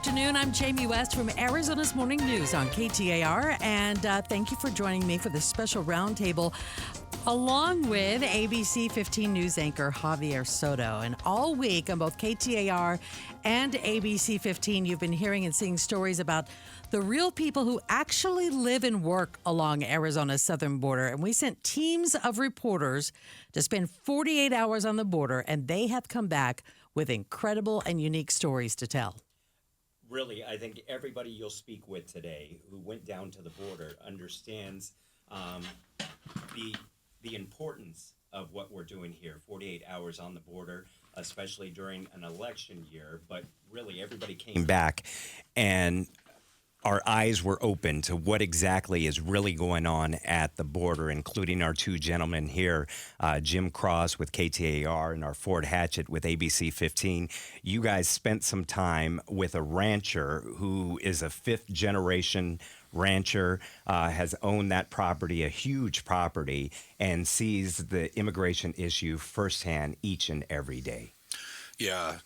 afternoon. I'm Jamie West from Arizona's Morning News on KTAR, and thank you for joining me for this special roundtable along with ABC15 News anchor Javier Soto. And all week on both KTAR and ABC15, you've been hearing and seeing stories about the real people who actually live and work along Arizona's southern border. And we sent teams of reporters to spend 48 hours on the border, and they have come back with incredible and unique stories to tell. Really, I think everybody you'll speak with today who went down to the border understands the importance of what we're doing here, 48 hours on the border, especially during an election year. But really, everybody came back and our eyes were open to what exactly is really going on at the border, including our two gentlemen here, Jim Cross with KTAR and our Ford Hatchett with ABC15. You guys spent some time with a rancher who is a fifth-generation rancher, has owned that property, a huge property, and sees the immigration issue firsthand each and every day. Yeah.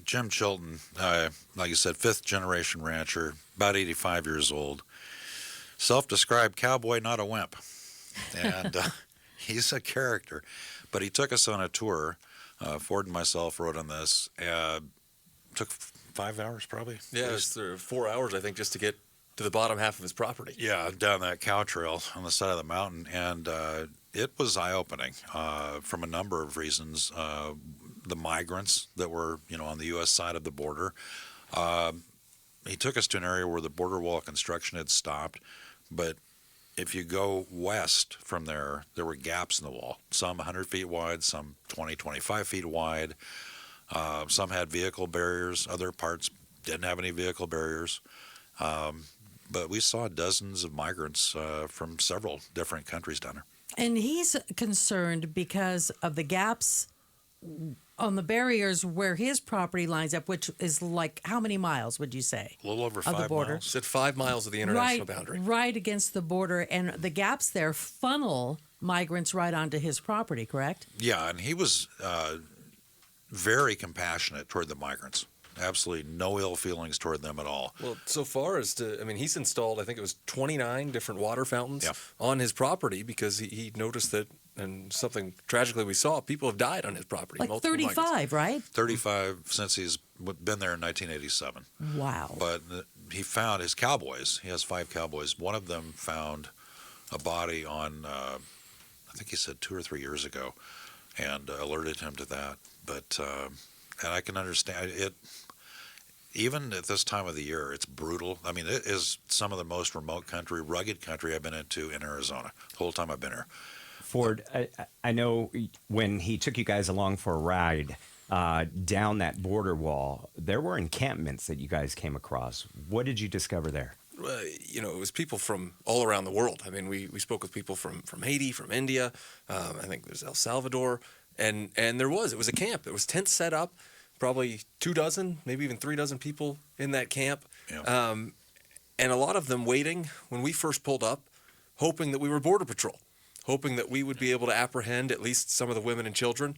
Jim Chilton, like you said, fifth-generation rancher, about 85 years old, self-described cowboy, not a wimp, and he's a character. But he took us on a tour. Ford and myself rode on this. Took 5 hours, probably. Yeah, it was 4 hours, I think, just to get to the bottom half of his property. Yeah, down that cow trail on the side of the mountain, and it was eye-opening from a number of reasons. The migrants that were, on the U.S. side of the border. He took us to an area where the border wall construction had stopped, but if you go west from there were gaps in the wall, some 100 feet wide, some 20, 25 feet wide. Some had vehicle barriers, other parts didn't have any vehicle barriers. But we saw dozens of migrants from several different countries down there. And he's concerned because of the gaps on the barriers where his property lines up, which is like how many miles would you say? A little over of the 5 border? miles. It's at 5 miles of the international boundary. Right against the border, and the gaps there funnel migrants right onto his property, correct? Yeah, and he was very compassionate toward the migrants. Absolutely no ill feelings toward them at all. Well, so far as he's installed, I think it was 29 different water fountains on his property because he noticed that, and something tragically we saw, people have died on his property. Like 35, migrants. Right? 35 since he's been there in 1987. Wow. But he found his cowboys. He has 5 cowboys. One of them found a body on, I think he said 2 or 3 years ago, and alerted him to that. But, and I can understand it. Even at this time of the year, it's brutal. I mean, it is some of the most remote country, rugged country I've been into in Arizona the whole time I've been here. Ford, I know when he took you guys along for a ride down that border wall, there were encampments that you guys came across. What did you discover there? It was people from all around the world. I mean, we spoke with people from Haiti, from India. I think there's El Salvador. And it was a camp. There was tents set up. Probably 2 dozen, maybe even 3 dozen people in that camp. Yeah. And a lot of them waiting when we first pulled up, hoping that we were Border Patrol, hoping that we would be able to apprehend at least some of the women and children,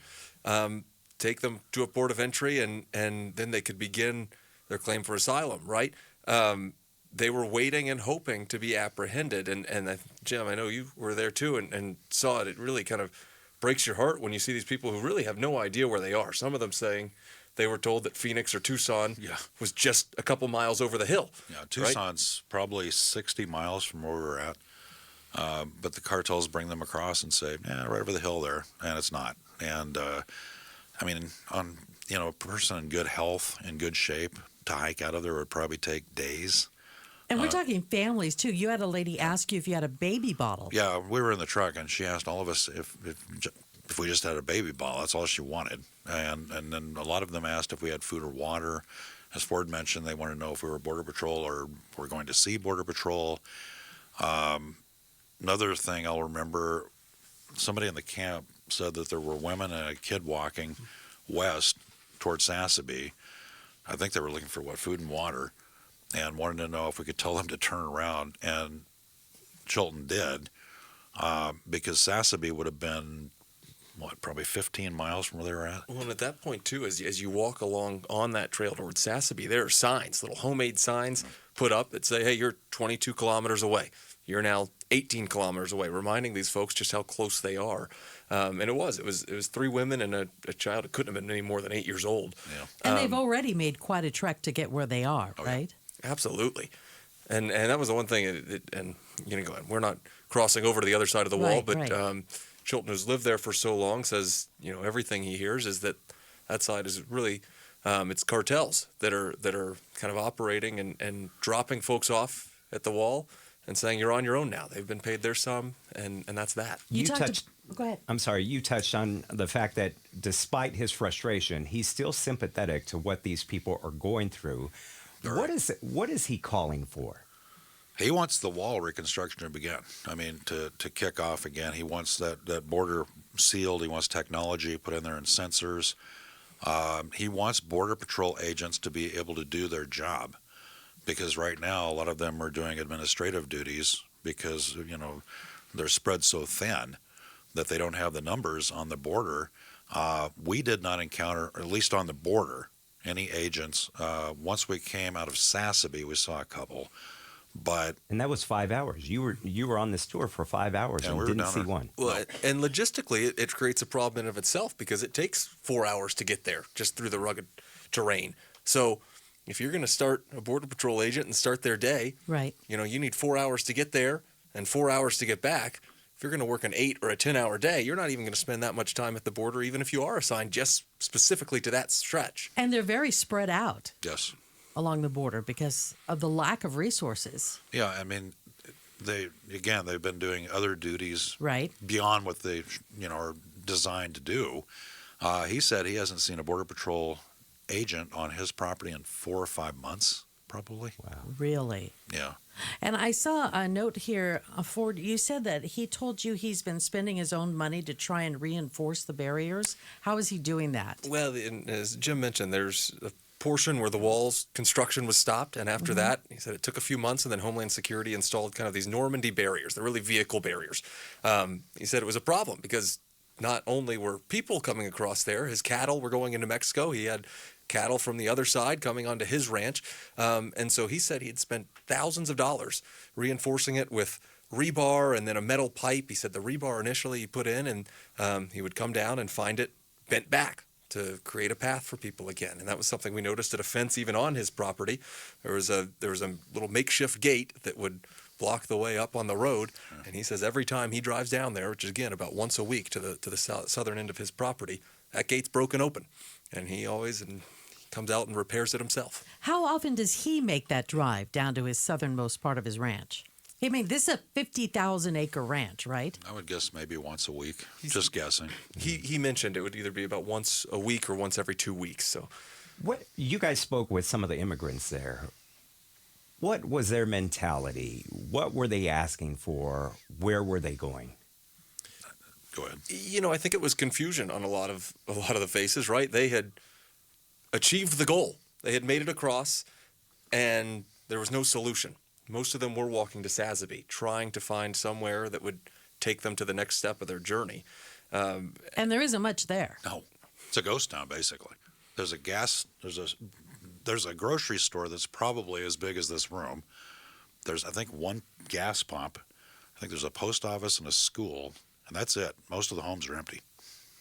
take them to a port of entry, and then they could begin their claim for asylum, right? They were waiting and hoping to be apprehended. And Jim, I know you were there too and saw it. It really kind of breaks your heart when you see these people who really have no idea where they are. Some of them saying they were told that Phoenix or Tucson was just a couple miles over the hill. Yeah, Tucson's probably 60 miles from where we're at. But the cartels bring them across and say, right over the hill there, and it's not. And, a person in good health, in good shape, to hike out of there would probably take days. And we're talking families, too. You had a lady ask you if you had a baby bottle. Yeah, we were in the truck, and she asked all of us if we just had a baby bottle. That's all she wanted. And then a lot of them asked if we had food or water. As Ford mentioned, they wanted to know if we were Border Patrol or we're going to see Border Patrol. Another thing I'll remember, somebody in the camp said that there were women and a kid walking west towards Sassabee. I think they were looking for food and water, and wanted to know if we could tell them to turn around. And Chilton did, because Sassabee would have been probably 15 miles from where they were at. Well, and at that point, too, as you walk along on that trail towards Sassabee, there are signs, little homemade signs put up that say, hey, you're 22 kilometers away. You're now 18 kilometers away, reminding these folks just how close they are. And it was 3 women and a child. It couldn't have been any more than 8 years old. Yeah. And they've already made quite a trek to get where they are, right? Yeah. Absolutely. And that was the one thing, and we're not crossing over to the other side of the wall, but Chilton, who's lived there for so long, says, everything he hears is that side is really, it's cartels that are kind of operating and dropping folks off at the wall and saying, you're on your own now. They've been paid their sum, and that's that. Go ahead. I'm sorry, you touched on the fact that despite his frustration, he's still sympathetic to what these people are going through. Right. What is he calling for? He wants the wall reconstruction to begin. I mean, to kick off again. He wants that border sealed. He wants technology put in there and sensors. He wants Border Patrol agents to be able to do their job, because right now a lot of them are doing administrative duties because, they're spread so thin that they don't have the numbers on the border. We did not encounter, at least on the border, any agents. Once we came out of Sassabee, we saw a couple. And that was 5 hours. You were on this tour for 5 hours and didn't see one. Well, and logistically, it creates a problem in of itself because it takes 4 hours to get there just through the rugged terrain. So if you're going to start a Border Patrol agent and start their day, right? You need 4 hours to get there and 4 hours to get back. If you're going to work an 8 or a 10-hour day, you're not even going to spend that much time at the border, even if you are assigned just specifically to that stretch. And they're very spread out. Yes. Along the border because of the lack of resources. Yeah, I mean, they've been doing other duties beyond what they are designed to do. He said he hasn't seen a Border Patrol agent on his property in 4 or 5 months, probably. Wow. Really? Yeah. And I saw a note here, Ford, you said that he told you he's been spending his own money to try and reinforce the barriers. How is he doing that? Well, as Jim mentioned, there's a portion where the wall's construction was stopped, and after that, he said it took a few months, and then Homeland Security installed kind of these Normandy barriers. They're really vehicle barriers. He said it was a problem because not only were people coming across there, his cattle were going into Mexico. He had cattle from the other side coming onto his ranch, and so he said he'd spent thousands of dollars reinforcing it with rebar and then a metal pipe. He said the rebar initially he put in, and he would come down and find it bent back to create a path for people again. And that was something we noticed at a fence even on his property. There was a little makeshift gate that would block the way up on the road. And he says every time he drives down there, which is again about once a week to the southern end of his property, that gate's broken open. And he comes out and repairs it himself. How often does he make that drive down to his southernmost part of his ranch? I mean, this is a 50,000-acre ranch, right? I would guess maybe once a week, just guessing. He mentioned it would either be about once a week or once every 2 weeks. So, What you guys spoke with some of the immigrants there. What was their mentality? What were they asking for? Where were they going? Go ahead. I think it was confusion on a lot of the faces, right? They had achieved the goal. They had made it across, and there was no solution. Most of them were walking to Sassabee, trying to find somewhere that would take them to the next step of their journey. And there isn't much there. No, it's a ghost town basically. There's a grocery store that's probably as big as this room. There's, I think, one gas pump. I think there's a post office and a school, and that's it. Most of the homes are empty.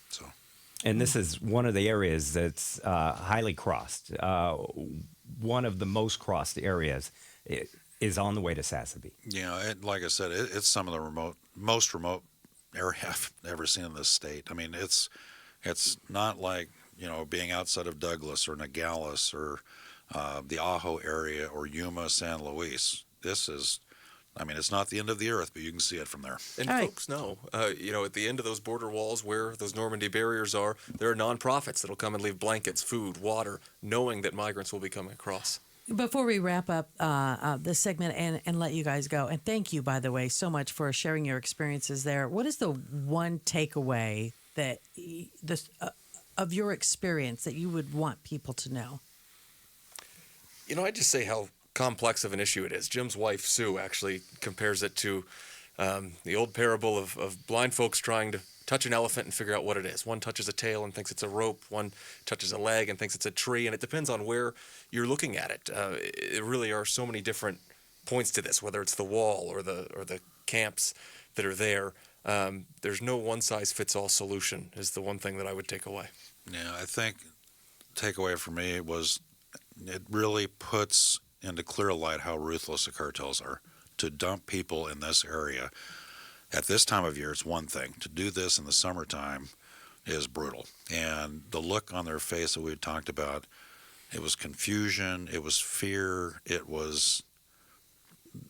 So. And this is one of the areas that's highly crossed. One of the most crossed areas is on the way to Sassabee. Yeah, like I said, it's some of the most remote area I've ever seen in this state. I mean, it's not like, being outside of Douglas or Nogales or the Ajo area or Yuma, San Luis. This is, it's not the end of the earth, but you can see it from there. And folks know, at the end of those border walls where those Normandy barriers are, there are nonprofits that'll come and leave blankets, food, water, knowing that migrants will be coming across. Before we wrap up this segment and let you guys go, and thank you, by the way, so much for sharing your experiences there. What is the one takeaway that of your experience that you would want people to know? I'd just say how complex of an issue it is. Jim's wife, Sue, actually compares it to the old parable of blind folks trying to touch an elephant and figure out what it is. One touches a tail and thinks it's a rope. One touches a leg and thinks it's a tree. And it depends on where you're looking at it. It really are so many different points to this, whether it's the wall or the camps that are there. There's no one-size-fits-all solution is the one thing that I would take away. Yeah, I think takeaway for me was it really puts into clear light how ruthless the cartels are. To dump people in this area at this time of year is one thing. To do this in the summertime is brutal. And the look on their face that we had talked about, it was confusion, it was fear, it was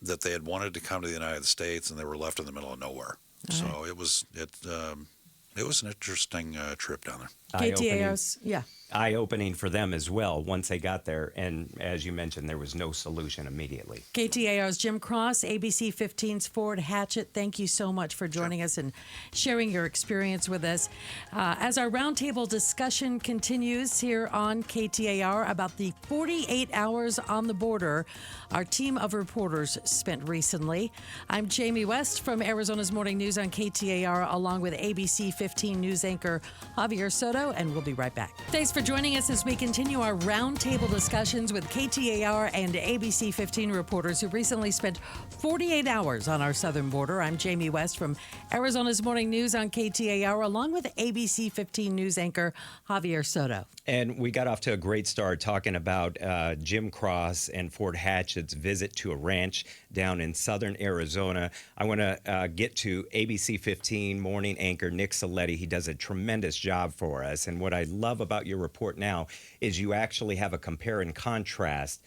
that they had wanted to come to the United States and they were left in the middle of nowhere. So it was an interesting trip down there. KTAR's, yeah. Eye-opening for them as well once they got there. And as you mentioned, there was no solution immediately. KTAR's Jim Cross, ABC 15's Ford Hatchett, thank you so much for joining us and sharing your experience with us. As our roundtable discussion continues here on KTAR about the 48 hours on the border our team of reporters spent recently. I'm Jamie West from Arizona's Morning News on KTAR, along with ABC 15 news anchor Javier Soto, and we'll be right back. Thanks for joining us as we continue our roundtable discussions with KTAR and ABC 15 reporters who recently spent 48 hours on our southern border. I'm Jamie West from Arizona's Morning News on KTAR, along with ABC 15 news anchor Javier Soto. And we got off to a great start talking about Jim Cross and Ford Hatchett's visit to a ranch down in southern Arizona. I want to get to ABC 15 morning anchor Nick Saletti. He does a tremendous job for us. And what I love about your report now is you actually have a compare and contrast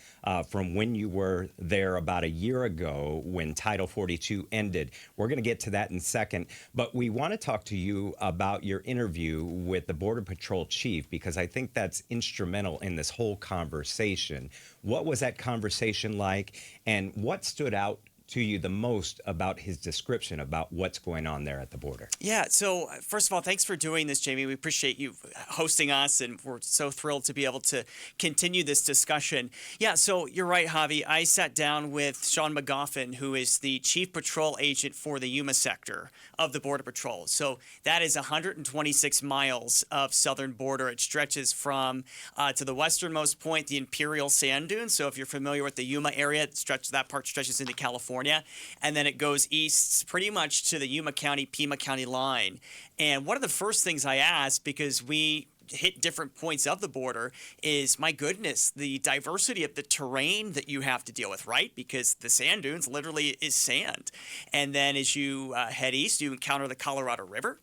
from when you were there about a year ago when Title 42 ended. We're going to get to that in a second. But we want to talk to you about your interview with the Border Patrol chief, because I think that's instrumental in this whole conversation. What was that conversation like, and what stood out to you the most about his description about what's going on there at the border? Yeah, so first of all, thanks for doing this, Jamie. We appreciate you hosting us, and we're so thrilled to be able to continue this discussion. Yeah, so you're right, Javi. I sat down with Sean McGoffin, who is the chief patrol agent for the Yuma sector of the Border Patrol. So that is 126 miles of southern border. It stretches from to the westernmost point, the Imperial Sand Dunes. So if you're familiar with the Yuma area, that part stretches into California. And then it goes east pretty much to the Yuma County, Pima County line. And one of the first things I asked, because we hit different points of the border, is, my goodness, the diversity of the terrain that you have to deal with, right? Because the sand dunes literally is sand. And then as you head east, you encounter the Colorado River.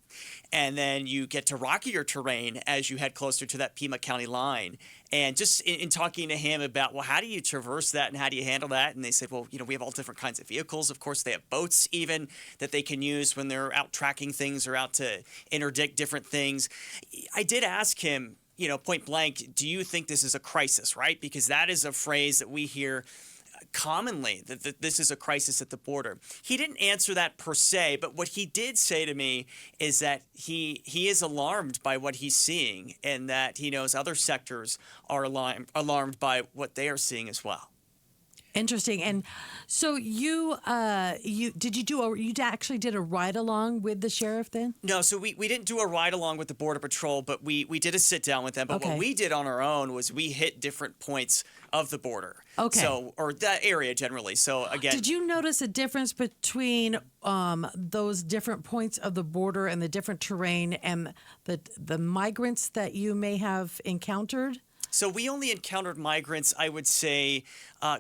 And then you get to rockier terrain as you head closer to that Pima County line. And just in talking to him about, well, how do you traverse that and how do you handle that? And they said, well, we have all different kinds of vehicles. Of course, they have boats even that they can use when they're out tracking things or out to interdict different things. I did ask him, point blank, do you think this is a crisis, right? Because that is a phrase that we hear commonly, that this is a crisis at the border. He didn't answer that per se, but what he did say to me is that he is alarmed by what he's seeing, and that he knows other sectors are alarmed by what they are seeing as well. Interesting. And so you actually did a ride along with the sheriff then? No, so we didn't do a ride along with the Border Patrol, but we did a sit down with them. But what we did on our own was we hit different points of the border. Okay. So, or that area generally. So again, did you notice a difference between those different points of the border and the different terrain and the migrants that you may have encountered? So we only encountered migrants, I would say,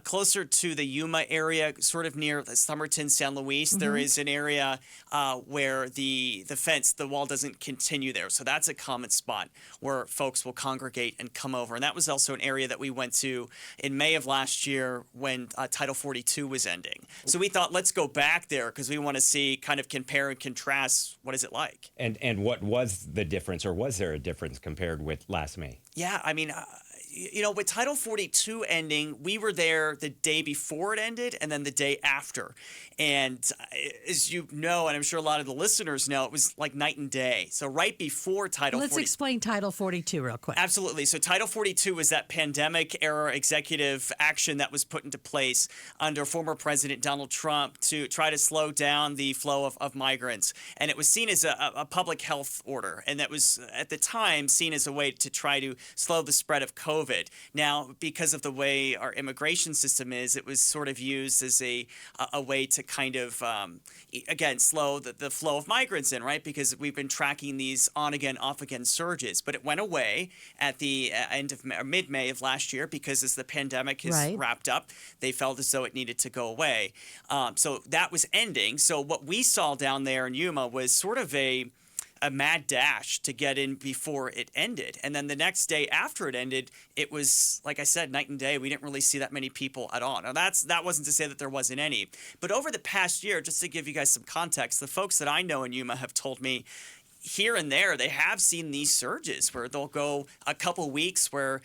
closer to the Yuma area, sort of near Somerton, San Luis. Mm-hmm. There is an area where the fence, the wall doesn't continue there. So that's a common spot where folks will congregate and come over. And that was also an area that we went to in May of last year when Title 42 was ending. So we thought, let's go back there because we want to see, kind of compare and contrast, what is it like? And what was the difference, or was there a difference compared with last May? Yeah, I mean, with Title 42 ending, we were there the day before it ended and then the day after. And as you know, and I'm sure a lot of the listeners know, it was like night and day. So right before Title 42. Let's explain Title 42 real quick. Absolutely. So Title 42 was that pandemic-era executive action that was put into place under former President Donald Trump to try to slow down the flow of migrants. And it was seen as a public health order. And that was, at the time, seen as a way to try to slow the spread of COVID. Now, because of the way our immigration system is, it was sort of used as a way to kind of, again, slow the flow of migrants in, right? Because we've been tracking these on-again, off-again surges. But it went away at the end of mid-May of last year because as the pandemic has wrapped up, they felt as though it needed to go away. So that was ending. So what we saw down there in Yuma was sort of a mad dash to get in before it ended. And then the next day after it ended, it was, like I said, night and day. We didn't really see that many people at all. Now, that wasn't to say that there wasn't any. But over the past year, just to give you guys some context, the folks that I know in Yuma have told me here and there, they have seen these surges where they'll go a couple weeks where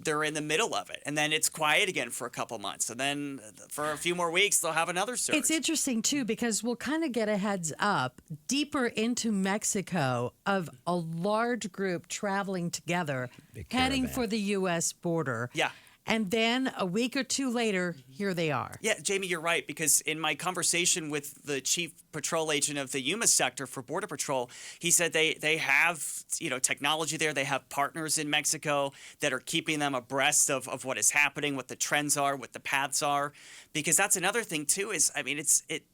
they're in the middle of it, and then it's quiet again for a couple months, and then for a few more weeks they'll have another surge. It's interesting too because we'll kind of get a heads up deeper into Mexico of a large group traveling together, heading for the U.S. border. Yeah. And then a week or two later, here they are. Yeah, Jamie, you're right, because in my conversation with the chief patrol agent of the Yuma sector for Border Patrol, he said they have, technology there. They have partners in Mexico that are keeping them abreast of what is happening, what the trends are, what the paths are. Because that's another thing, too, is,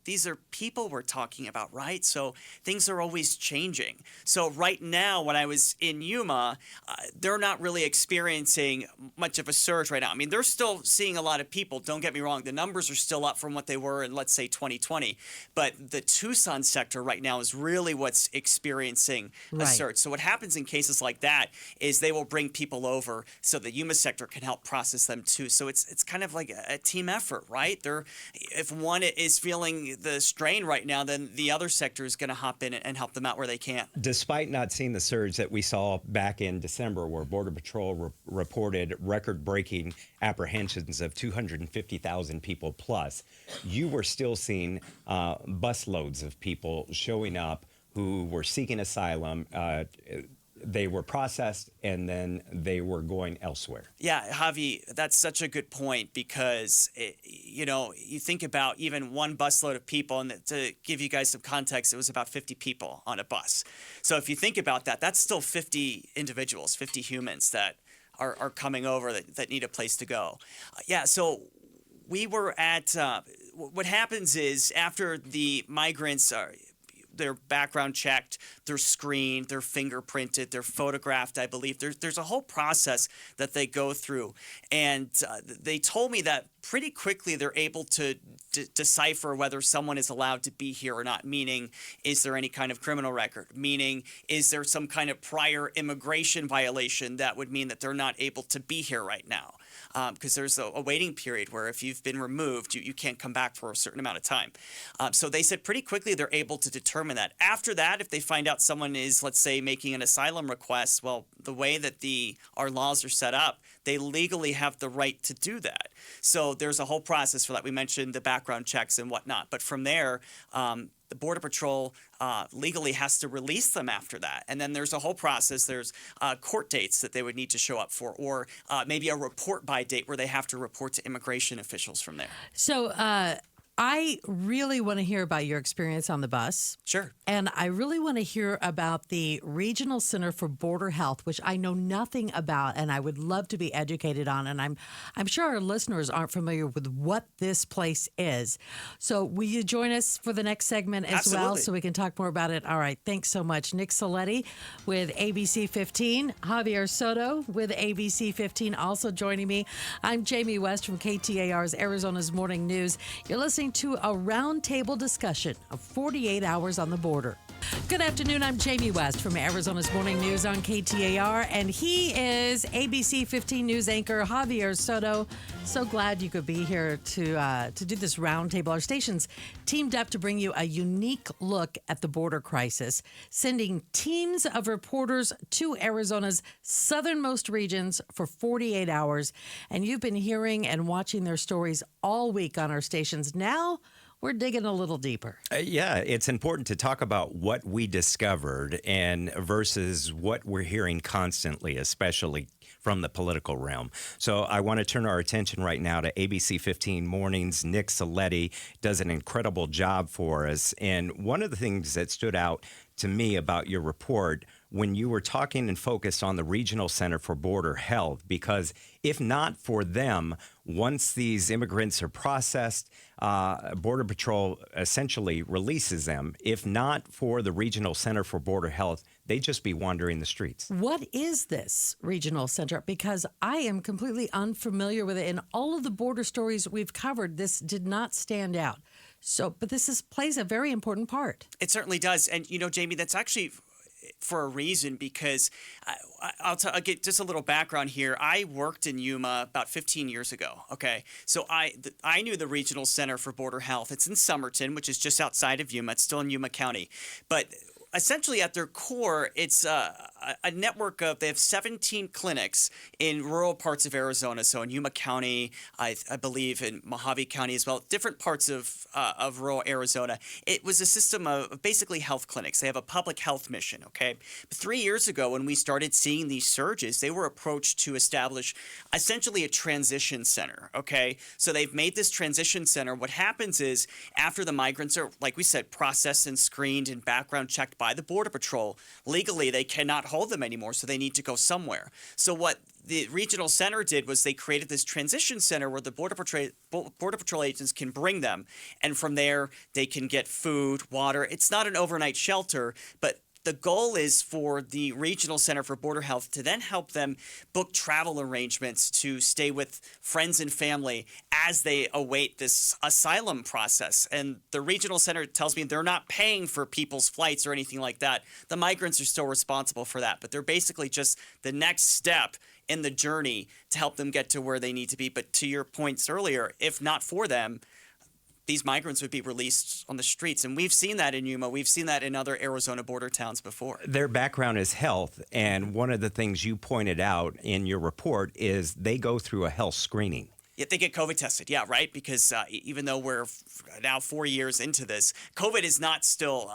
these are people we're talking about, right? So things are always changing. So right now, when I was in Yuma, they're not really experiencing much of a surge right now. They're still seeing a lot of people. Don't get me wrong. The numbers are still up from what they were in, let's say, 2020. But the Tucson sector right now is really what's experiencing a surge. So what happens in cases like that is they will bring people over so the Yuma sector can help process them, too. So it's kind of like a team effort, right? If one is feeling the strain right now, then the other sector is going to hop in and help them out where they can. Despite not seeing the surge that we saw back in December, where Border Patrol reported record-breaking apprehensions of 250,000 people plus, you were still seeing busloads of people showing up who were seeking asylum. They were processed, and then they were going elsewhere. Yeah, Javi, that's such a good point because, you think about even one busload of people, and to give you guys some context, it was about 50 people on a bus. So if you think about that, that's still 50 individuals, 50 humans that are coming over that need a place to go. So we were at what happens is after the migrants they're background checked, they're screened, they're fingerprinted, they're photographed, I believe. There's a whole process that they go through. And they told me that pretty quickly they're able to decipher whether someone is allowed to be here or not, meaning is there any kind of criminal record, meaning is there some kind of prior immigration violation that would mean that they're not able to be here right now. Because there's a waiting period where if you've been removed, you can't come back for a certain amount of time. So they said pretty quickly they're able to determine that. After that, if they find out someone is, let's say, making an asylum request, well, the way that our laws are set up, they legally have the right to do that. So there's a whole process for that. We mentioned the background checks and whatnot. But from there, the Border Patrol legally has to release them after that. And then there's a whole process. There's court dates that they would need to show up for, or maybe a report by date where they have to report to immigration officials from there. So I really want to hear about your experience on the bus. Sure. And I really want to hear about the Regional Center for Border Health, which I know nothing about, and I would love to be educated on. And I'm sure our listeners aren't familiar with what this place is. So will you join us for the next segment as well so we can talk more about it? All right. Thanks so much. Nick Saletti with ABC15, Javier Soto with ABC15 also joining me. I'm Jamie West from KTAR's Arizona's Morning News. You're listening to a roundtable discussion of 48 hours on the border. Good afternoon. I'm Jamie West from Arizona's Morning News on KTAR, and he is ABC 15 News anchor Javier Soto. So glad you could be here to do this roundtable. Our station's teamed up to bring you a unique look at the border crisis, sending teams of reporters to Arizona's southernmost regions for 48 hours. And you've been hearing and watching their stories all week on our stations. Now, we're digging a little deeper. Yeah, it's important to talk about what we discovered and versus what we're hearing constantly, especially from the political realm. So I want to turn our attention right now to ABC 15 Mornings. Nick Saletti does an incredible job for us. And one of the things that stood out to me about your report when you were talking and focused on the Regional Center for Border Health, because if not for them, once these immigrants are processed, Border Patrol essentially releases them. If not for the Regional Center for Border Health, they'd just be wandering the streets. What is this regional center? Because I am completely unfamiliar with it. In all of the border stories we've covered, this did not stand out. But this plays a very important part. It certainly does. And, Jamie, that's actually for a reason, because I'll get just a little background here. I worked in Yuma about 15 years ago. Okay. So I knew the Regional Center for Border Health. It's in Somerton, which is just outside of Yuma. It's still in Yuma County. But essentially, at their core, it's a network of, they have 17 clinics in rural parts of Arizona. So in Yuma County, I believe in Mojave County as well, different parts of rural Arizona. It was a system of basically health clinics. They have a public health mission, okay? But 3 years ago, when we started seeing these surges, they were approached to establish essentially a transition center, okay? So they've made this transition center. What happens is, after the migrants are, like we said, processed and screened and background checked by the Border Patrol, legally they cannot hold them anymore, so they need to go somewhere. So what the regional center did was they created this transition center where the Border Patrol agents can bring them, and from there they can get food, water. It's not an overnight shelter, but the goal is for the Regional Center for Border Health to then help them book travel arrangements to stay with friends and family as they await this asylum process. And the Regional Center tells me they're not paying for people's flights or anything like that. The migrants are still responsible for that, but they're basically just the next step in the journey to help them get to where they need to be. But to your points earlier, if not for them, these migrants would be released on the streets. And we've seen that in Yuma. We've seen that in other Arizona border towns before. Their background is health. And one of the things you pointed out in your report is they go through a health screening. Yeah, they get COVID tested. Yeah, right. Because even though we're now 4 years into this, COVID is not still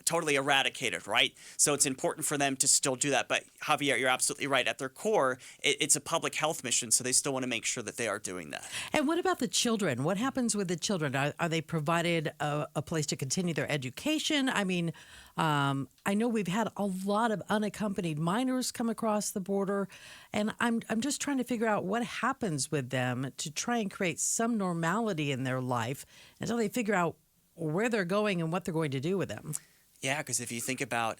totally eradicated, right? So it's important for them to still do that. But Javier, you're absolutely right. At their core, it's a public health mission. So they still want to make sure that they are doing that. And what about the children? What happens with the children? Are they provided a place to continue their education? I mean, I know we've had a lot of unaccompanied minors come across the border, and I'm just trying to figure out what happens with them to try and create some normality in their life until they figure out where they're going and what they're going to do with them. Yeah, because if you think about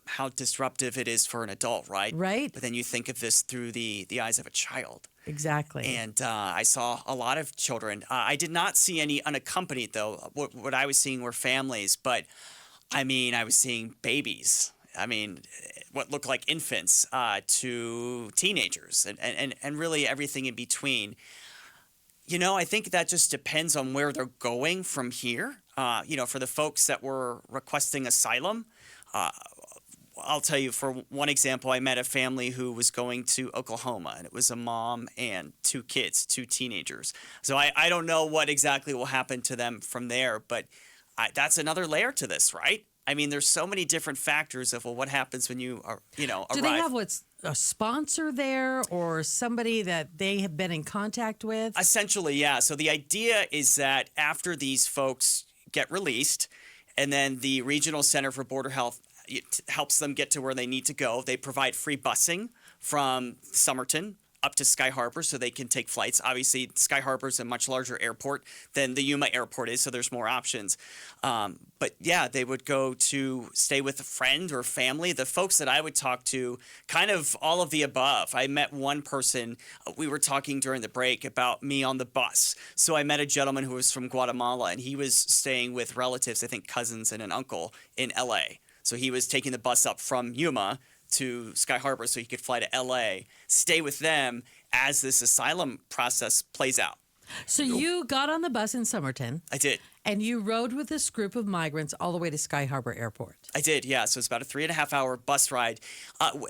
how disruptive it is for an adult, right? Right. But then you think of this through the eyes of a child. Exactly. And I saw a lot of children. I did not see any unaccompanied, though. What I was seeing were families, but I mean, I was seeing babies. I mean, what looked like infants to teenagers and really everything in between. I think that just depends on where they're going from here. For the folks that were requesting asylum, I'll tell you, for one example, I met a family who was going to Oklahoma, and it was a mom and 2 kids, 2 teenagers. So I don't know what exactly will happen to them from there, but that's another layer to this, right? I mean, there's so many different factors of, what happens when you are, arrive. Do they have a sponsor there or somebody that they have been in contact with? Essentially, yeah. So the idea is that after these folks get released, and then the Regional Center for Border Health helps them get to where they need to go. They provide free busing from Somerton up to Sky Harbor so they can take flights. Obviously, Sky Harbor is a much larger airport than the Yuma airport is, so there's more options. But yeah, they would go to stay with a friend or family. The folks that I would talk to, kind of all of the above. I met one person, we were talking during the break about me on the bus. So I met a gentleman who was from Guatemala, and he was staying with relatives, I think cousins and an uncle in LA. So he was taking the bus up from Yuma to Sky Harbor so he could fly to LA, stay with them as this asylum process plays out. So you got on the bus in Somerton. I did. And you rode with this group of migrants all the way to Sky Harbor Airport. I did, yeah. So it's about a 3.5-hour bus ride.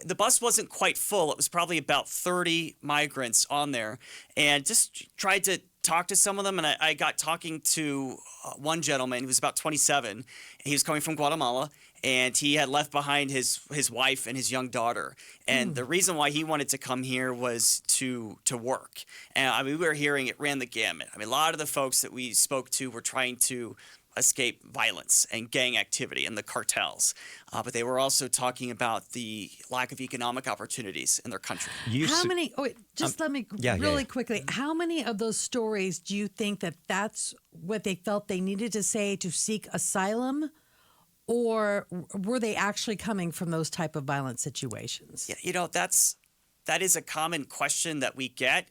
The bus wasn't quite full. It was probably about 30 migrants on there. And just tried to talk to some of them. And I got talking to one gentleman who was about 27. He was coming from Guatemala. And he had left behind his wife and his young daughter. And the reason why he wanted to come here was to work. And I mean, we were hearing it ran the gamut. I mean, a lot of the folks that we spoke to were trying to escape violence and gang activity and the cartels. But they were also talking about the lack of economic opportunities in their country. Let me quickly. How many of those stories do you think that that's what they felt they needed to say to seek asylum? Or were they actually coming from those type of violent situations? Yeah, you know, that is a common question that we get.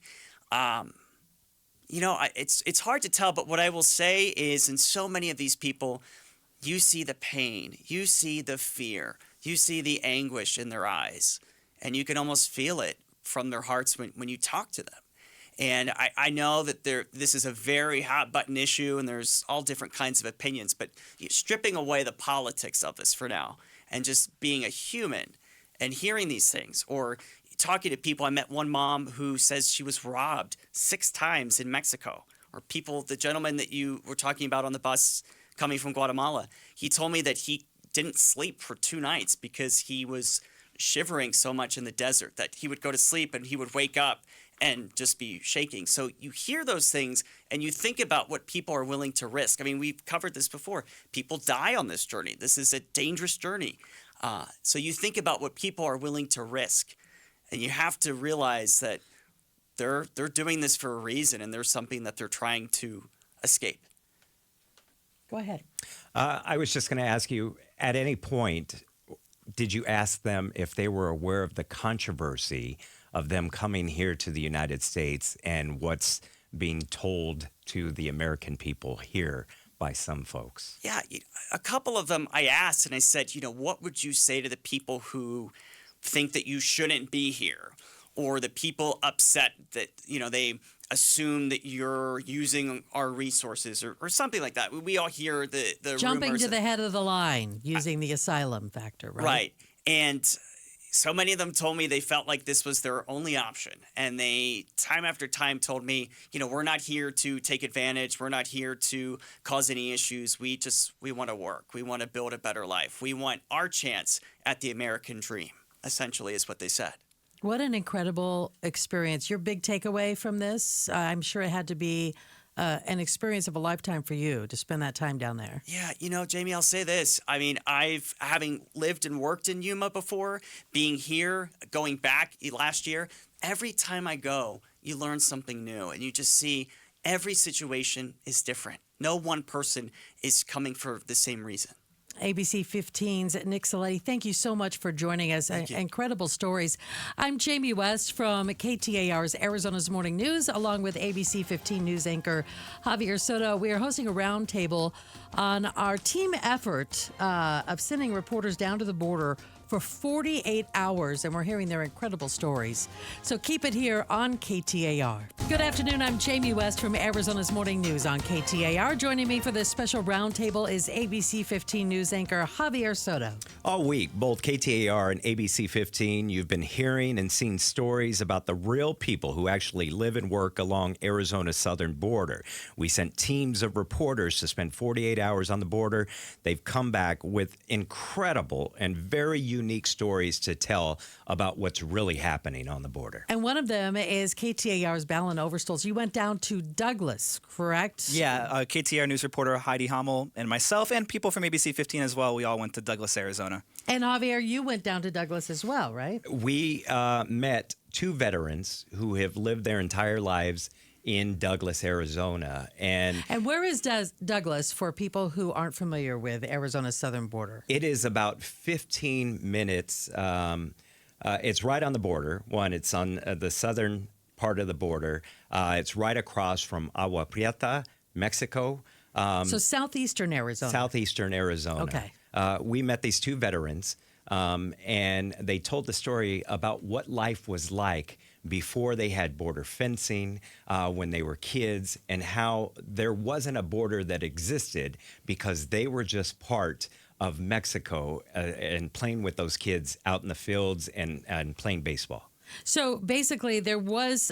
It's hard to tell, but what I will say is in so many of these people, you see the pain, you see the fear, you see the anguish in their eyes, and you can almost feel it from their hearts when you talk to them. And I know that this is a very hot button issue and there's all different kinds of opinions, but stripping away the politics of this for now and just being a human and hearing these things or talking to people. I met one mom who says she was robbed 6 times in Mexico, or the gentleman that you were talking about on the bus coming from Guatemala. He told me that he didn't sleep for 2 nights because he was shivering so much in the desert that he would go to sleep and he would wake up and just be shaking. So you hear those things and you think about what people are willing to risk. I mean, we've covered this before. People die on this journey. This is a dangerous journey. So you think about what people are willing to risk. And you have to realize that they're doing this for a reason and there's something that they're trying to escape. Go ahead. I was just going to ask you, at any point, did you ask them if they were aware of the controversy of them coming here to the United States and what's being told to the American people here by some folks? Yeah, a couple of them I asked and I said, what would you say to the people who think that you shouldn't be here, or the people upset that, they assume that you're using our resources or something like that. We all hear the jumping rumors to the head of the line using the asylum factor, right? Right. And so many of them told me they felt like this was their only option. And they, time after time, told me, we're not here to take advantage. We're not here to cause any issues. We want to work. We want to build a better life. We want our chance at the American dream, essentially, is what they said. What an incredible experience. Your big takeaway from this, I'm sure it had to be an experience of a lifetime for you to spend that time down there. Yeah, Jamie, I'll say this. I mean, having lived and worked in Yuma before, being here, going back last year, every time I go, you learn something new and you just see every situation is different. No one person is coming for the same reason. ABC 15's Nick Saletti, thank you so much for joining us. Incredible stories. I'm Jamie West from KTAR's Arizona's Morning News, along with ABC 15 news anchor Javier Soto. We are hosting a roundtable on our team effort of sending reporters down to the border for 48 hours, and we're hearing their incredible stories. So keep it here on KTAR. Good afternoon. I'm Jamie West from Arizona's Morning News on KTAR. Joining me for this special roundtable is ABC 15 news anchor Javier Soto. All week, both KTAR and ABC 15, you've been hearing and seeing stories about the real people who actually live and work along Arizona's southern border. We sent teams of reporters to spend 48 hours on the border. They've come back with incredible and very unique stories to tell about what's really happening on the border. And one of them is KTAR's Balin Overstolz. You went down to Douglas, correct? Yeah, KTAR news reporter Heidi Hamel and myself and people from ABC 15 as well. We all went to Douglas, Arizona. And Javier, you went down to Douglas as well, right? We met 2 veterans who have lived their entire lives in Douglas, Arizona. And where is Douglas for people who aren't familiar with Arizona's southern border? It is about 15 minutes. It's right on the border. It's on the southern part of the border. It's right across from Agua Prieta, Mexico. So southeastern Arizona. Southeastern Arizona. Okay. we met these two veterans, and they told the story about what life was like before they had border fencing, when they were kids, and how there wasn't a border that existed because they were just part of Mexico and playing with those kids out in the fields and playing baseball. So basically, there was,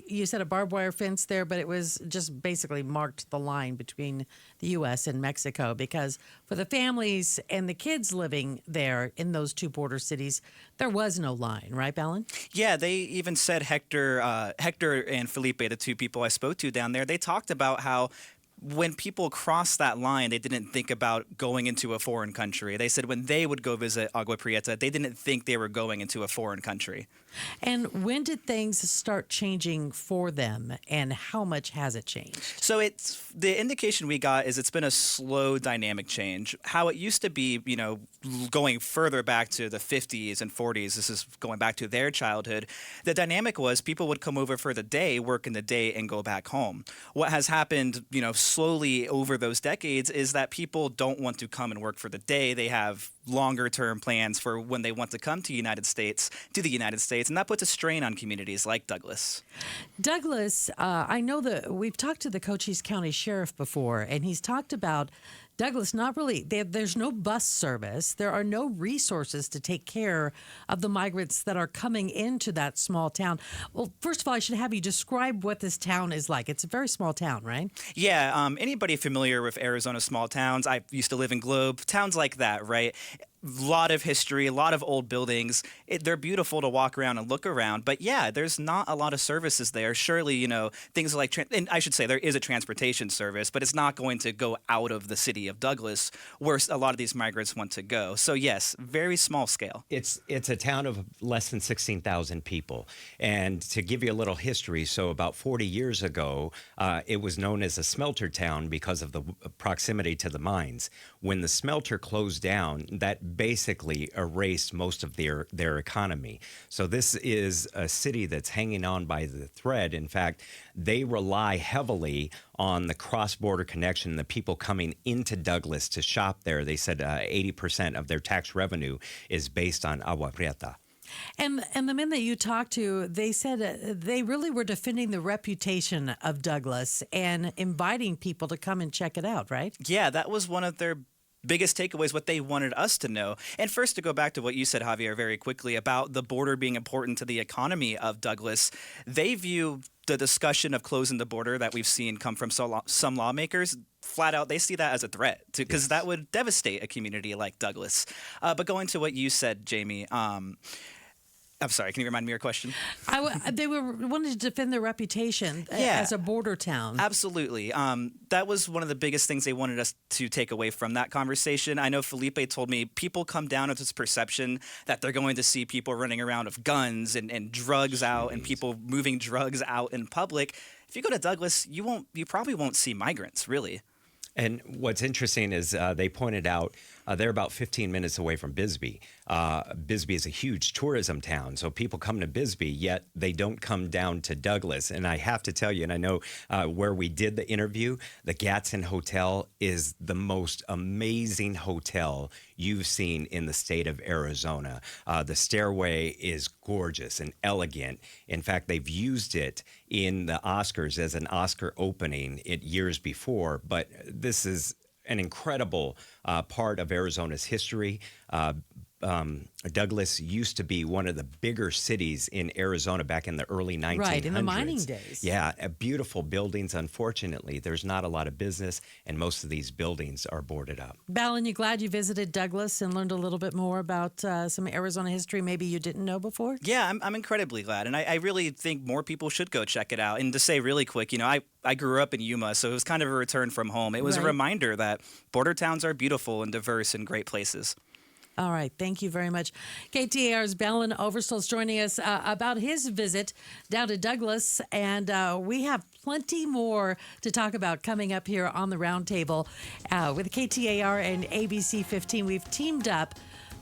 you said a barbed wire fence there, but it was just basically marked the line between the U.S. and Mexico, because for the families and the kids living there in those two border cities, there was no line, right, Ballin? Yeah, they even said Hector and Felipe, the two people I spoke to down there, they talked about how when people crossed that line, they didn't think about going into a foreign country. They said when they would go visit Agua Prieta, they didn't think they were going into a foreign country. And when did things start changing for them, and how much has it changed? So the indication we got is it's been a slow dynamic change. How it used to be, going further back to the 50s and 40s, this is going back to their childhood, the dynamic was people would come over for the day, work in the day, and go back home. What has happened, slowly over those decades is that people don't want to come and work for the day. They have longer term plans for when they want to come to the United States, and that puts a strain on communities like Douglas. Douglas, I know that we've talked to the Cochise County Sheriff before, and he's talked about Douglas, not really, there's no bus service. There are no resources to take care of the migrants that are coming into that small town. Well, first of all, I should have you describe what this town is like. It's a very small town, right? Yeah, anybody familiar with Arizona small towns? I used to live in Globe. Towns like that, right? A lot of history, a lot of old buildings. They're beautiful to walk around and look around. But yeah, there's not a lot of services there. Surely, things like, and I should say there is a transportation service, but it's not going to go out of the city of Douglas where a lot of these migrants want to go. So yes, very small scale. It's a town of less than 16,000 people. And to give you a little history, so about 40 years ago, it was known as a smelter town because of the proximity to the mines. When the smelter closed down, that basically erased most of their economy. So this is a city that's hanging on by the thread. In fact, they rely heavily on the cross-border connection, the people coming into Douglas to shop there. They said 80% of their tax revenue is based on Agua Prieta. And the men that you talked to, they said they really were defending the reputation of Douglas and inviting people to come and check it out, right? Yeah, that was one of their biggest takeaways, what they wanted us to know. And first, to go back to what you said, Javier, very quickly about the border being important to the economy of Douglas, they view the discussion of closing the border that we've seen come from some lawmakers, flat out, they see that as a threat because that would devastate a community like Douglas. But going to what you said, Jamie, I'm sorry, can you remind me your question? They wanted to defend their reputation as a border town. Absolutely. That was one of the biggest things they wanted us to take away from that conversation. I know Felipe told me people come down with this perception that they're going to see people running around with guns and drugs out and people moving drugs out in public. If you go to Douglas, you probably won't see migrants, really. And what's interesting is they pointed out they're about 15 minutes away from Bisbee. Bisbee is a huge tourism town, so people come to Bisbee, yet they don't come down to Douglas. And I have to tell you, and I know where we did the interview, the Gadsden Hotel is the most amazing hotel you've seen in the state of Arizona. The stairway is gorgeous and elegant. In fact, they've used it in the Oscars as an Oscar opening years before, but this is an incredible part of Arizona's history. Douglas used to be one of the bigger cities in Arizona back in the early 1900s. Right, in the mining days. Yeah, beautiful buildings. Unfortunately, there's not a lot of business, and most of these buildings are boarded up. Ballin, you glad you visited Douglas and learned a little bit more about some Arizona history maybe you didn't know before? Yeah, I'm incredibly glad, and I really think more people should go check it out. And to say really quick, I grew up in Yuma, so it was kind of a return from home. It was a reminder that border towns are beautiful and diverse and great places. All right. Thank you very much. KTAR's Ballin Overstolz joining us about his visit down to Douglas. And we have plenty more to talk about coming up here on the roundtable with KTAR and ABC15. We've teamed up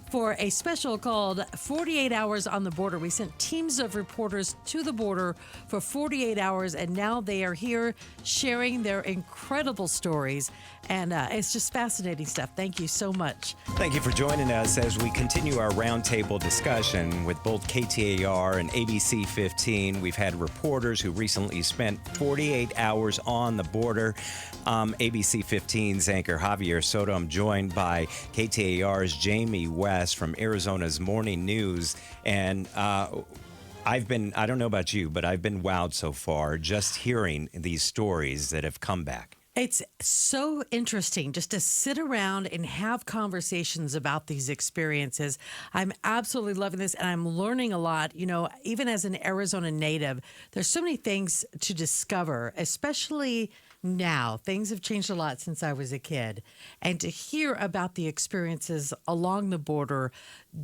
for a special called 48 Hours on the Border. We sent teams of reporters to the border for 48 hours, and now they are here sharing their incredible stories. And it's just fascinating stuff. Thank you so much. Thank you for joining us as we continue our roundtable discussion with both KTAR and ABC15. We've had reporters who recently spent 48 hours on the border. ABC15's anchor Javier Soto. I'm joined by KTAR's Jamie West from Arizona's Morning News. And I don't know about you, but I've been wowed so far just hearing these stories that have come back. It's so interesting just to sit around and have conversations about these experiences. I'm absolutely loving this, and I'm learning a lot. You know, even as an Arizona native, there's so many things to discover, especially now. Things have changed a lot since I was a kid. And to hear about the experiences along the border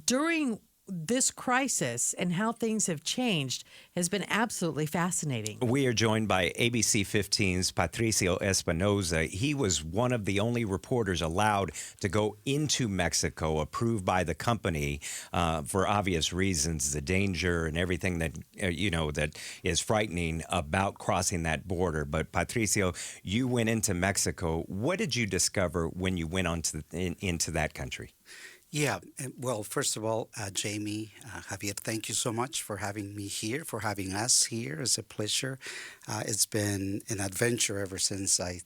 during this crisis and how things have changed has been absolutely fascinating. We are joined by ABC15's Patricio Espinoza. He was one of the only reporters allowed to go into Mexico, approved by the company for obvious reasons, the danger and everything that, that is frightening about crossing that border. But Patricio, you went into Mexico. What did you discover when you went into that country? Yeah, well, first of all, Jamie, Javier, thank you so much for having me here, for having us here. It's a pleasure. It's been an adventure ever since I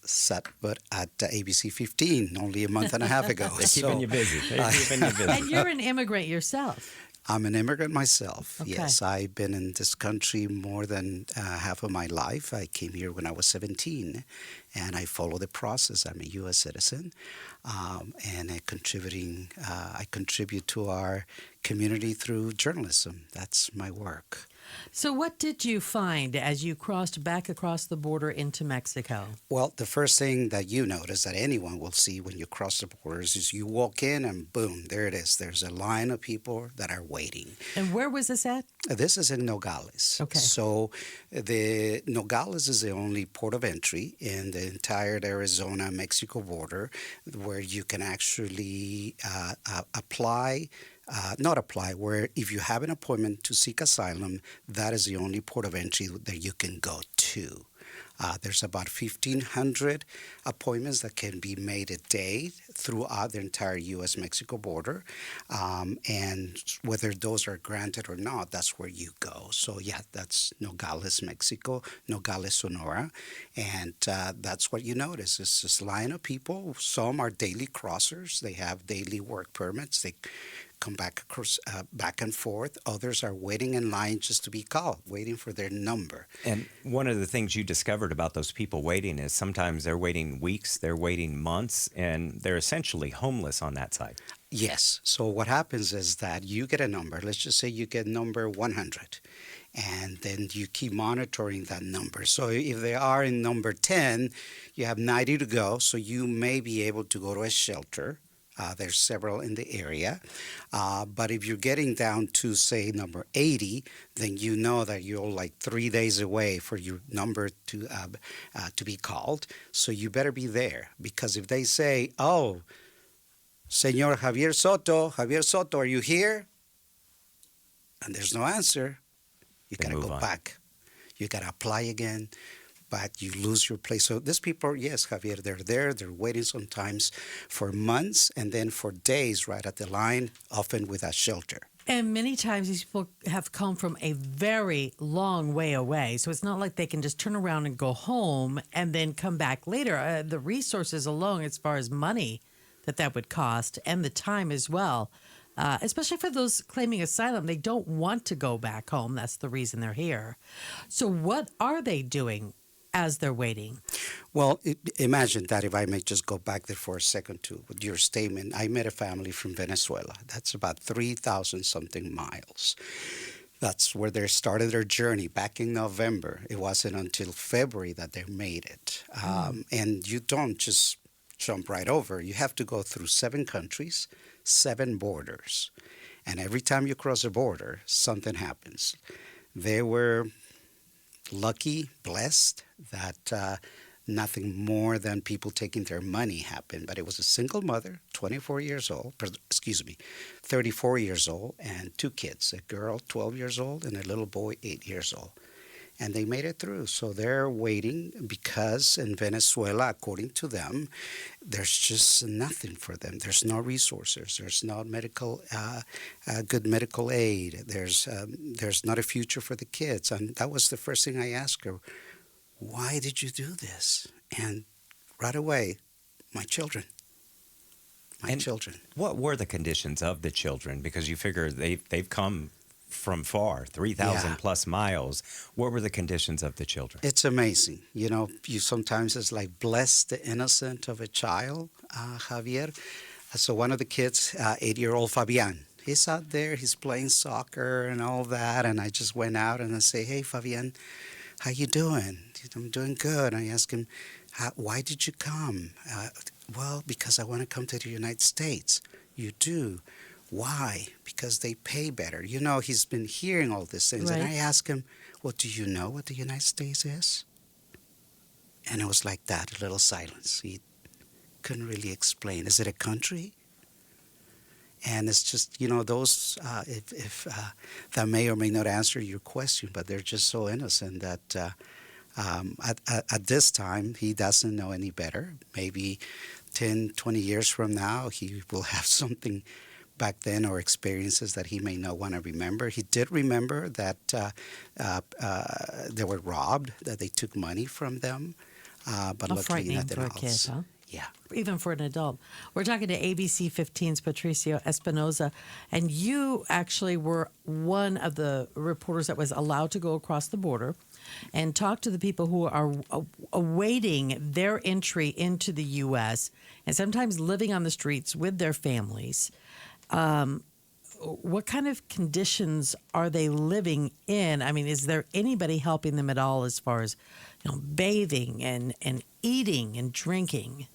set foot at ABC 15 only a month and a half ago. They're keeping you busy. And you're an immigrant yourself. I'm an immigrant myself. Okay. Yes, I've been in this country more than half of my life. I came here when I was 17, and I follow the process. I'm a U.S. citizen, and I contribute to our community through journalism. That's my work. So what did you find as you crossed back across the border into Mexico? Well, the first thing that you notice that anyone will see when you cross the borders is you walk in and boom, there it is. There's a line of people that are waiting. And where was this at? This is in Nogales. Okay. So the Nogales is the only port of entry in the entire Arizona-Mexico border where you can actually where if you have an appointment to seek asylum, that is the only port of entry that you can go to. There's about 1,500 appointments that can be made a day throughout the entire U.S.-Mexico border. And whether those are granted or not, that's where you go. So, yeah, that's Nogales, Mexico, Nogales, Sonora. And that's what you notice. It's this line of people. Some are daily crossers. They have daily work permits. They come back and forth. Others are waiting in line just to be called, waiting for their number. And one of the things you discovered about those people waiting is sometimes they're waiting weeks, they're waiting months, and they're essentially homeless on that side. Yes. So what happens is that you get a number. Let's just say you get number 100. And then you keep monitoring that number. So if they are in number 10, you have 90 to go. So you may be able to go to a shelter. There's several in the area. But if you're getting down to, say, number 80, then you know that you're like 3 days away for your number to be called. So you better be there. Because if they say, oh, Senor Javier Soto, are you here? And there's no answer, you got to go back. You got to apply again. But you lose your place. So these people, yes, Javier, they're there. They're waiting sometimes for months and then for days right at the line, often without shelter. And many times these people have come from a very long way away. So it's not like they can just turn around and go home and then come back later. The resources alone, as far as money that would cost and the time as well, especially for those claiming asylum, they don't want to go back home. That's the reason they're here. So what are they doing as they're waiting? Well, imagine that, if I may just go back there for a second to your statement. I met a family from Venezuela. That's about 3,000-something miles. That's where they started their journey back in November. It wasn't until February that they made it. And you don't just jump right over. You have to go through 7 countries, 7 borders. And every time you cross a border, something happens. They were lucky, blessed, that Nothing more than people taking their money happened. But it was a single mother, 24 years old, 34 years old, and two kids, a girl 12 years old and a little boy 8 years old. And they made it through. So they're waiting because in Venezuela, according to them, there's just nothing for them. There's no resources. There's no good medical aid. There's not a future for the kids. And that was the first thing I asked her. Why did you do this? And right away, my children. My children. What were the conditions of the children? Because you figure they've come from far, 3,000 plus miles. What were the conditions of the children? It's amazing. You sometimes it's like bless the innocent of a child, Javier. So one of the kids, 8-year-old Fabian, he's out there, he's playing soccer and all that. And I just went out and I say, hey, Fabian, how you doing? I'm doing good. I asked him, why did you come? Well, because I want to come to the United States. You do? Why? Because they pay better. He's been hearing all these things. Right. And I asked him, well, do you know what the United States is? And it was like that, a little silence. He couldn't really explain. Is it a country? And it's just, those, if that may or may not answer your question, but they're just so innocent that at this time, he doesn't know any better. Maybe 10, 20 years from now, he will have something back then or experiences that he may not want to remember. He did remember that they were robbed, that they took money from them, but luckily frightening nothing for a else. kid, huh? Yeah. Even for an adult. We're talking to ABC 15's Patricio Espinoza, and you actually were one of the reporters that was allowed to go across the border and talk to the people who are awaiting their entry into the U.S. and sometimes living on the streets with their families. What kind of conditions are they living in? I mean, is there anybody helping them at all as far as bathing and eating and drinking?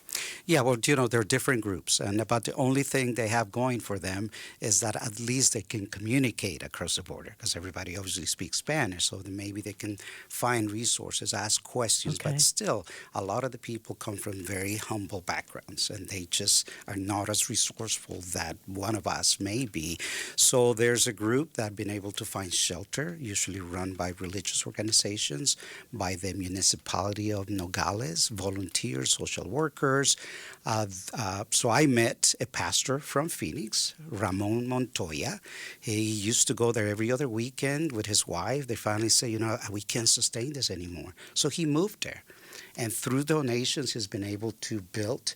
Yeah, well, there are different groups, and about the only thing they have going for them is that at least they can communicate across the border, because everybody obviously speaks Spanish, so then maybe they can find resources, ask questions, Okay. but still, a lot of the people come from very humble backgrounds, and they just are not as resourceful that one of us may be. So there's a group that have been able to find shelter, usually run by religious organizations, by the municipality of Nogales, volunteers, social workers. So I met a pastor from Phoenix, Ramon Montoya. He used to go there every other weekend with his wife. They finally said, we can't sustain this anymore. So he moved there. And through donations, he's been able to build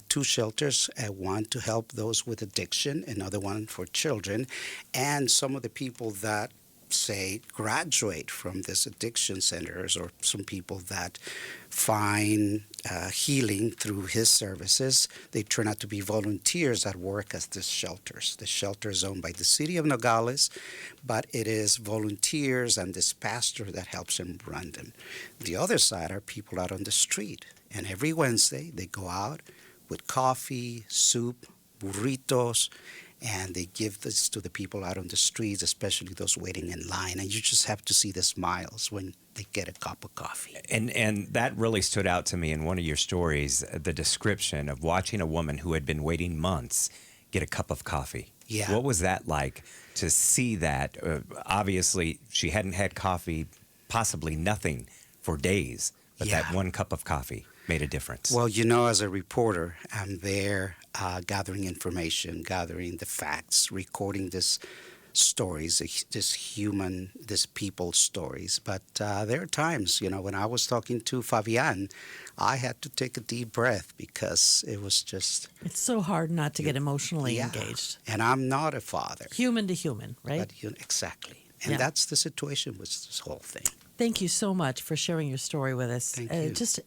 2 shelters, one to help those with addiction, another one for children. And some of the people that say graduate from these addiction centers, or some people that find healing through his services, they turn out to be volunteers that work at these shelters. The shelter is owned by the city of Nogales, but it is volunteers and this pastor that helps him run them. The other side are people out on the street, and every Wednesday they go out with coffee, soup, burritos, and they give this to the people out on the streets, especially those waiting in line. And you just have to see the smiles when they get a cup of coffee. And that really stood out to me in one of your stories, the description of watching a woman who had been waiting months get a cup of coffee. Yeah. What was that like to see that? Obviously, she hadn't had coffee, possibly nothing, for days, but that one cup of coffee made a difference. Well, as a reporter, I'm there gathering information, gathering the facts, recording these stories, this people's stories. But there are times, when I was talking to Fabian, I had to take a deep breath because it was just... It's so hard not to get emotionally engaged. And I'm not a father. Human to human, right? But exactly. And that's the situation with this whole thing. Thank you so much for sharing your story with us. Thank you. Just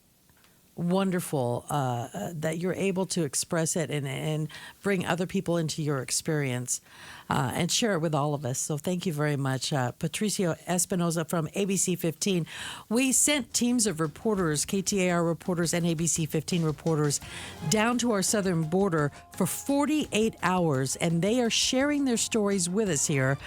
wonderful that you're able to express it and bring other people into your experience and share it with all of us. So thank you very much. Patricio Espinoza from ABC 15. We sent teams of reporters, KTAR reporters and ABC 15 reporters, down to our southern border for 48 hours, and they are sharing their stories with us here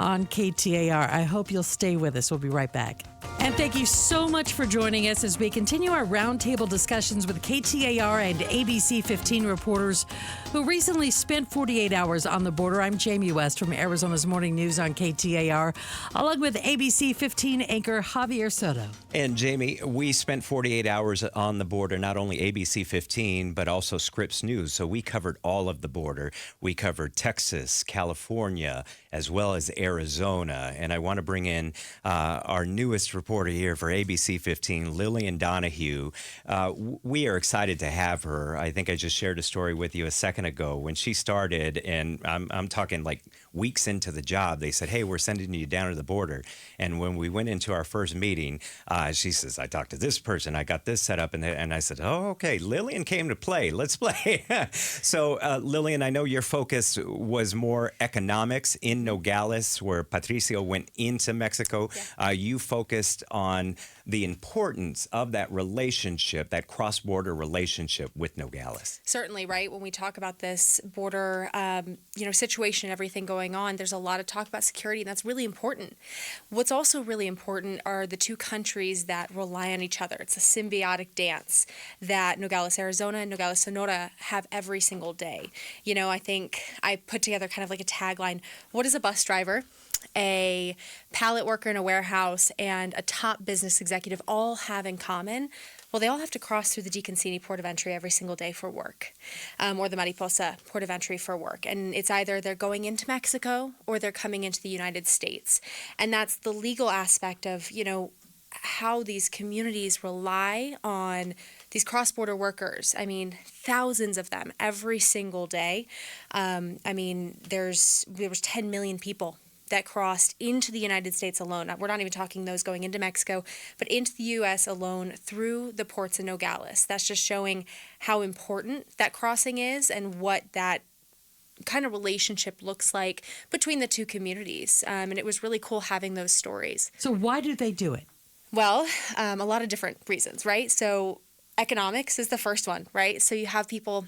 on KTAR. I hope you'll stay with us. We'll be right back. And thank you so much for joining us as we continue our roundtable discussions with KTAR and ABC15 reporters who recently spent 48 hours on the border. I'm Jamie West from Arizona's Morning News on KTAR, along with ABC15 anchor Javier Soto. And Jamie, we spent 48 hours on the border, not only ABC15, but also Scripps News. So we covered all of the border. We covered Texas, California, as well as Arizona. And I want to bring in our newest reporter here for ABC15, Lillian Donahue. We are excited to have her. I think I just shared a story with you a second ago. When she started, and I'm talking like weeks into the job, they said, hey, we're sending you down to the border. And when we went into our first meeting, she says, I talked to this person, I got this set up. And I said, oh, okay, Lillian came to play. Let's play. So, Lillian, I know your focus was more economics in Nogales, where Patricio went into Mexico. Yeah. You focused on the importance of that relationship, that cross-border relationship with Nogales. Certainly, right? When we talk about this border, situation, everything going on, there's a lot of talk about security, and that's really important. What's also really important are the two countries that rely on each other. It's a symbiotic dance that Nogales, Arizona and Nogales, Sonora have every single day. I think I put together kind of like a tagline. What is a bus driver, a pallet worker in a warehouse, and a top business executive all have in common? Well, they all have to cross through the DeConcini port of entry every single day for work, or the Mariposa port of entry for work. And it's either they're going into Mexico or they're coming into the United States. And that's the legal aspect of, how these communities rely on these cross-border workers. I mean, thousands of them every single day. There was 10 million people that crossed into the United States alone. We're not even talking those going into Mexico, but into the U.S. alone through the ports in Nogales. That's just showing how important that crossing is and what that kind of relationship looks like between the two communities. And it was really cool having those stories. So why did they do it? Well, a lot of different reasons, right? So economics is the first one, right? So you have people,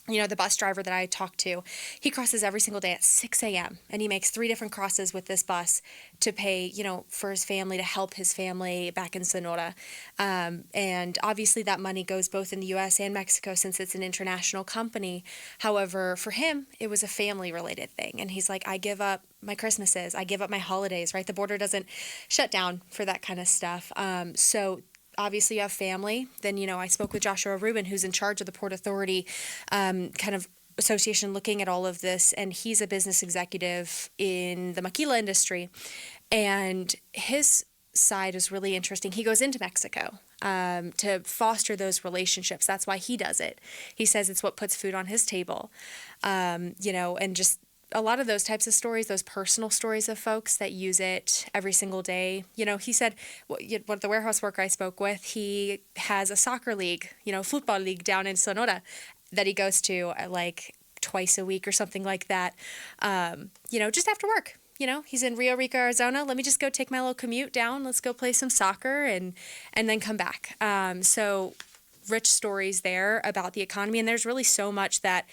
the bus driver that I talked to, he crosses every single day at 6 a.m. and he makes 3 different crosses with this bus to pay, for his family, to help his family back in Sonora. And obviously that money goes both in the U.S. and Mexico since it's an international company. However, for him, it was a family-related thing. And he's like, I give up my Christmases, I give up my holidays, right? The border doesn't shut down for that kind of stuff. So obviously you have family. Then, I spoke with Joshua Rubin, who's in charge of the Port Authority kind of association looking at all of this. And he's a business executive in the maquila industry. And his side is really interesting. He goes into Mexico to foster those relationships. That's why he does it. He says it's what puts food on his table, and just a lot of those types of stories, those personal stories of folks that use it every single day. He said, what the warehouse worker I spoke with, he has a soccer league, football league down in Sonora that he goes to like twice a week or something like that, just after work. He's in Rio Rico, Arizona. Let me just go take my little commute down. Let's go play some soccer and then come back. So rich stories there about the economy. And there's really so much that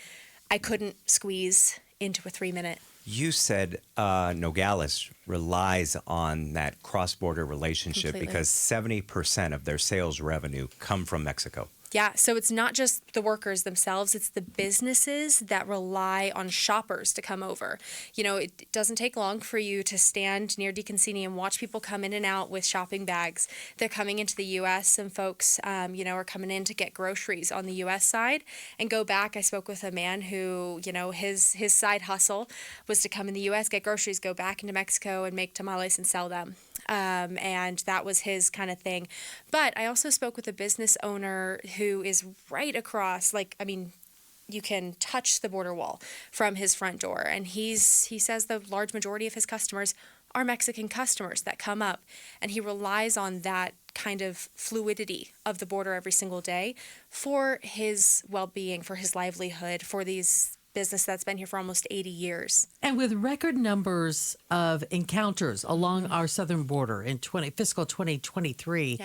I couldn't squeeze into a 3-minute. You said Nogales relies on that cross-border relationship Completely. because 70% of their sales revenue come from Mexico. Yeah, so it's not just the workers themselves, it's the businesses that rely on shoppers to come over. It doesn't take long for you to stand near DeConcini and watch people come in and out with shopping bags. They're coming into the U.S. Some folks, are coming in to get groceries on the U.S. side and go back. I spoke with a man who, his side hustle was to come in the U.S., get groceries, go back into Mexico and make tamales and sell them. And that was his kind of thing. But I also spoke with a business owner who is right across, you can touch the border wall from his front door. And he says the large majority of his customers are Mexican customers that come up. And he relies on that kind of fluidity of the border every single day for his well-being, for his livelihood, for these business that's been here for almost 80 years. And with record numbers of encounters along our southern border in fiscal 2023,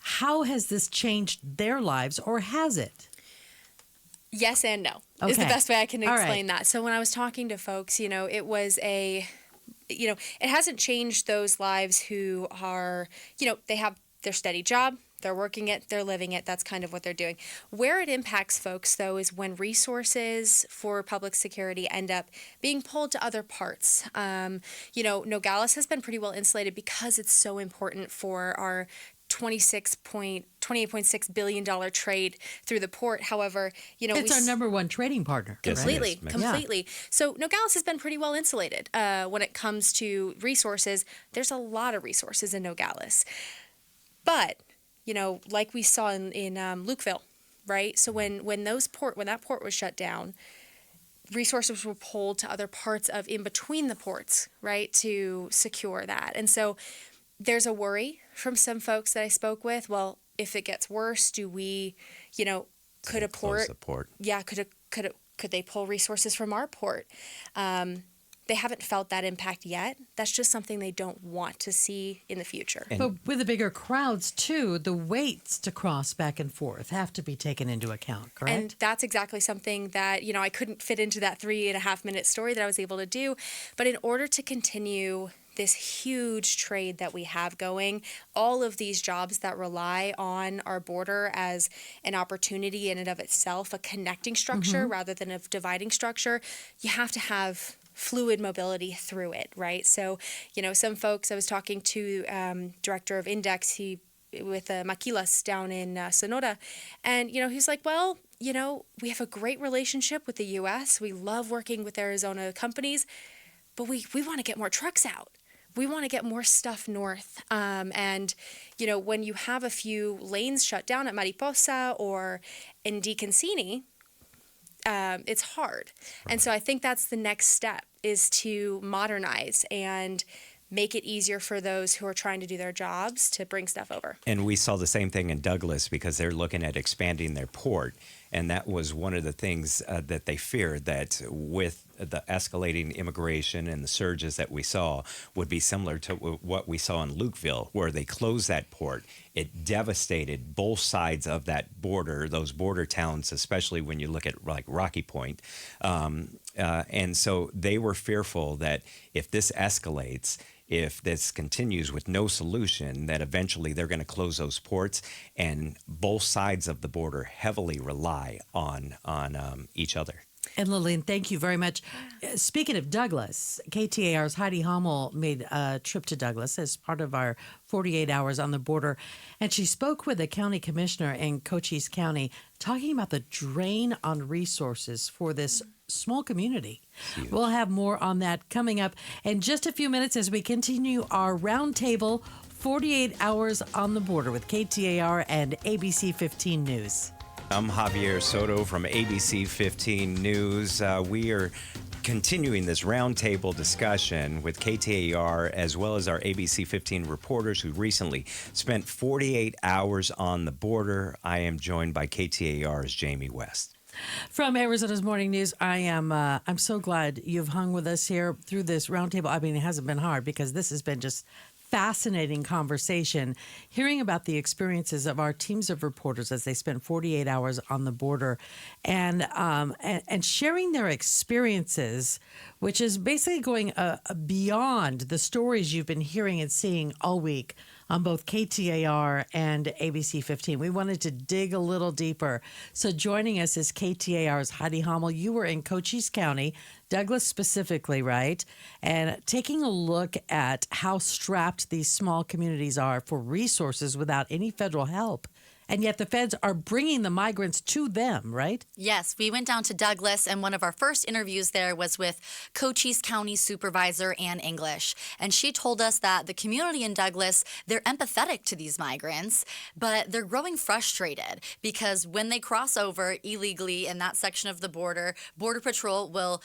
how has this changed their lives, or has it? Yes and no is the best way I can explain that. So when I was talking to folks, it was it hasn't changed those lives who are, they have their steady job. They're working it, they're living it. That's kind of what they're doing. Where it impacts folks, though, is when resources for public security end up being pulled to other parts. Nogales has been pretty well insulated because it's so important for our $28.6 billion trade through the port. However, it's our number one trading partner. Completely. Yeah. So Nogales has been pretty well insulated when it comes to resources. There's a lot of resources in Nogales. But like we saw in Lukeville, right? So when that port was shut down, resources were pulled to other parts of in between the ports, right, to secure that. And so there's a worry from some folks that I spoke with. Well, if it gets worse, do we, could a port? Close the port. Yeah, could they pull resources from our port? They haven't felt that impact yet. That's just something they don't want to see in the future. But with the bigger crowds, too, the waits to cross back and forth have to be taken into account, correct? And that's exactly something that, I couldn't fit into that 3.5-minute story that I was able to do. But in order to continue this huge trade that we have going, all of these jobs that rely on our border as an opportunity in and of itself, a connecting structure rather than a dividing structure, you have to have fluid mobility through it, right? So, some folks, I was talking to director of Index, with Maquilas down in Sonora, and, he's like, well, we have a great relationship with the U.S. We love working with Arizona companies, but we want to get more trucks out. We want to get more stuff north. And, when you have a few lanes shut down at Mariposa or in DeConcini, it's hard. Right. And so I think that's the next step, is to modernize and make it easier for those who are trying to do their jobs to bring stuff over. And we saw the same thing in Douglas because they're looking at expanding their port. And that was one of the things that they feared, that with the escalating immigration and the surges that we saw would be similar to what we saw in Lukeville, where they closed that port. It devastated both sides of that border, those border towns, especially when you look at like Rocky Point. And so they were fearful that if this escalates, if this continues with no solution, that eventually they're going to close those ports, and both sides of the border heavily rely on each other. And Lillian, thank you very much. Speaking of Douglas, KTAR's Heidi Hommel made a trip to Douglas as part of our 48 Hours on the Border, and she spoke with the county commissioner in Cochise County, talking about the drain on resources for this small community. Huge. We'll have more on that coming up in just a few minutes as we continue our roundtable 48 Hours on the Border with KTAR and ABC 15 News. I'm Javier Soto from ABC 15 News. We are continuing this roundtable discussion with KTAR as well as our ABC 15 reporters who recently spent 48 hours on the border. I am joined by KTAR's Jamie West. From Arizona's Morning News, I'm so glad you've hung with us here through this roundtable. I mean, it hasn't been hard because this has been just fascinating conversation, hearing about the experiences of our teams of reporters as they spent 48 hours on the border, and sharing their experiences, which is basically going beyond the stories you've been hearing and seeing all week on both KTAR and ABC 15. We wanted to dig a little deeper. So joining us is KTAR's Heidi Hommel. You were in Cochise County, Douglas specifically, right? And taking a look at how strapped these small communities are for resources without any federal help. And yet the feds are bringing the migrants to them, right? Yes, we went down to Douglas, and one of our first interviews there was with Cochise County Supervisor Ann English. And she told us that the community in Douglas, they're empathetic to these migrants, but they're growing frustrated because when they cross over illegally in that section of the border, Border Patrol will,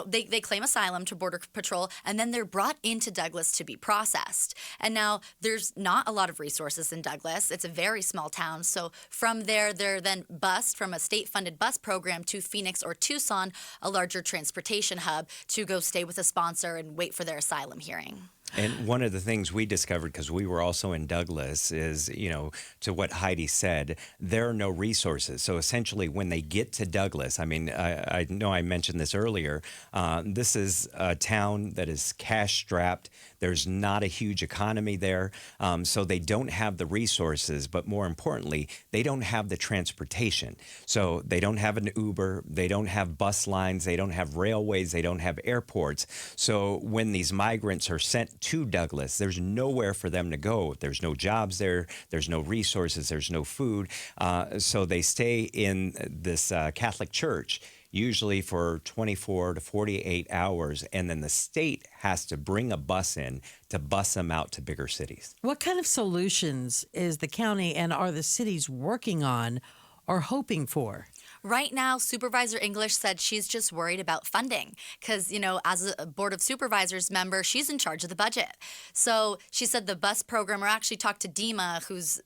they claim asylum to Border Patrol, and then they're brought into Douglas to be processed. And now there's not a lot of resources in Douglas. It's a very small town. So from there, they're then bused from a state-funded bus program to Phoenix or Tucson, a larger transportation hub, to go stay with a sponsor and wait for their asylum hearing. And one of the things we discovered, because we were also in Douglas, is, to what Heidi said, there are no resources. So essentially, when they get to Douglas, I mean, I know I mentioned this earlier, this is a town that is cash strapped. There's not a huge economy there. So they don't have the resources, but more importantly, they don't have the transportation. So they don't have an Uber, they don't have bus lines, they don't have railways, they don't have airports. So when these migrants are sent to Douglas, there's nowhere for them to go. There's no jobs there, there's no resources, there's no food. So they stay in this Catholic church, usually for 24 to 48 hours, and then the state has to bring a bus in to bus them out to bigger cities. What kind of solutions is the county and are the cities working on or hoping for? Right now, Supervisor English said she's just worried about funding because, as a Board of Supervisors member, she's in charge of the budget. So she said the bus program, or actually talked to Dima, who's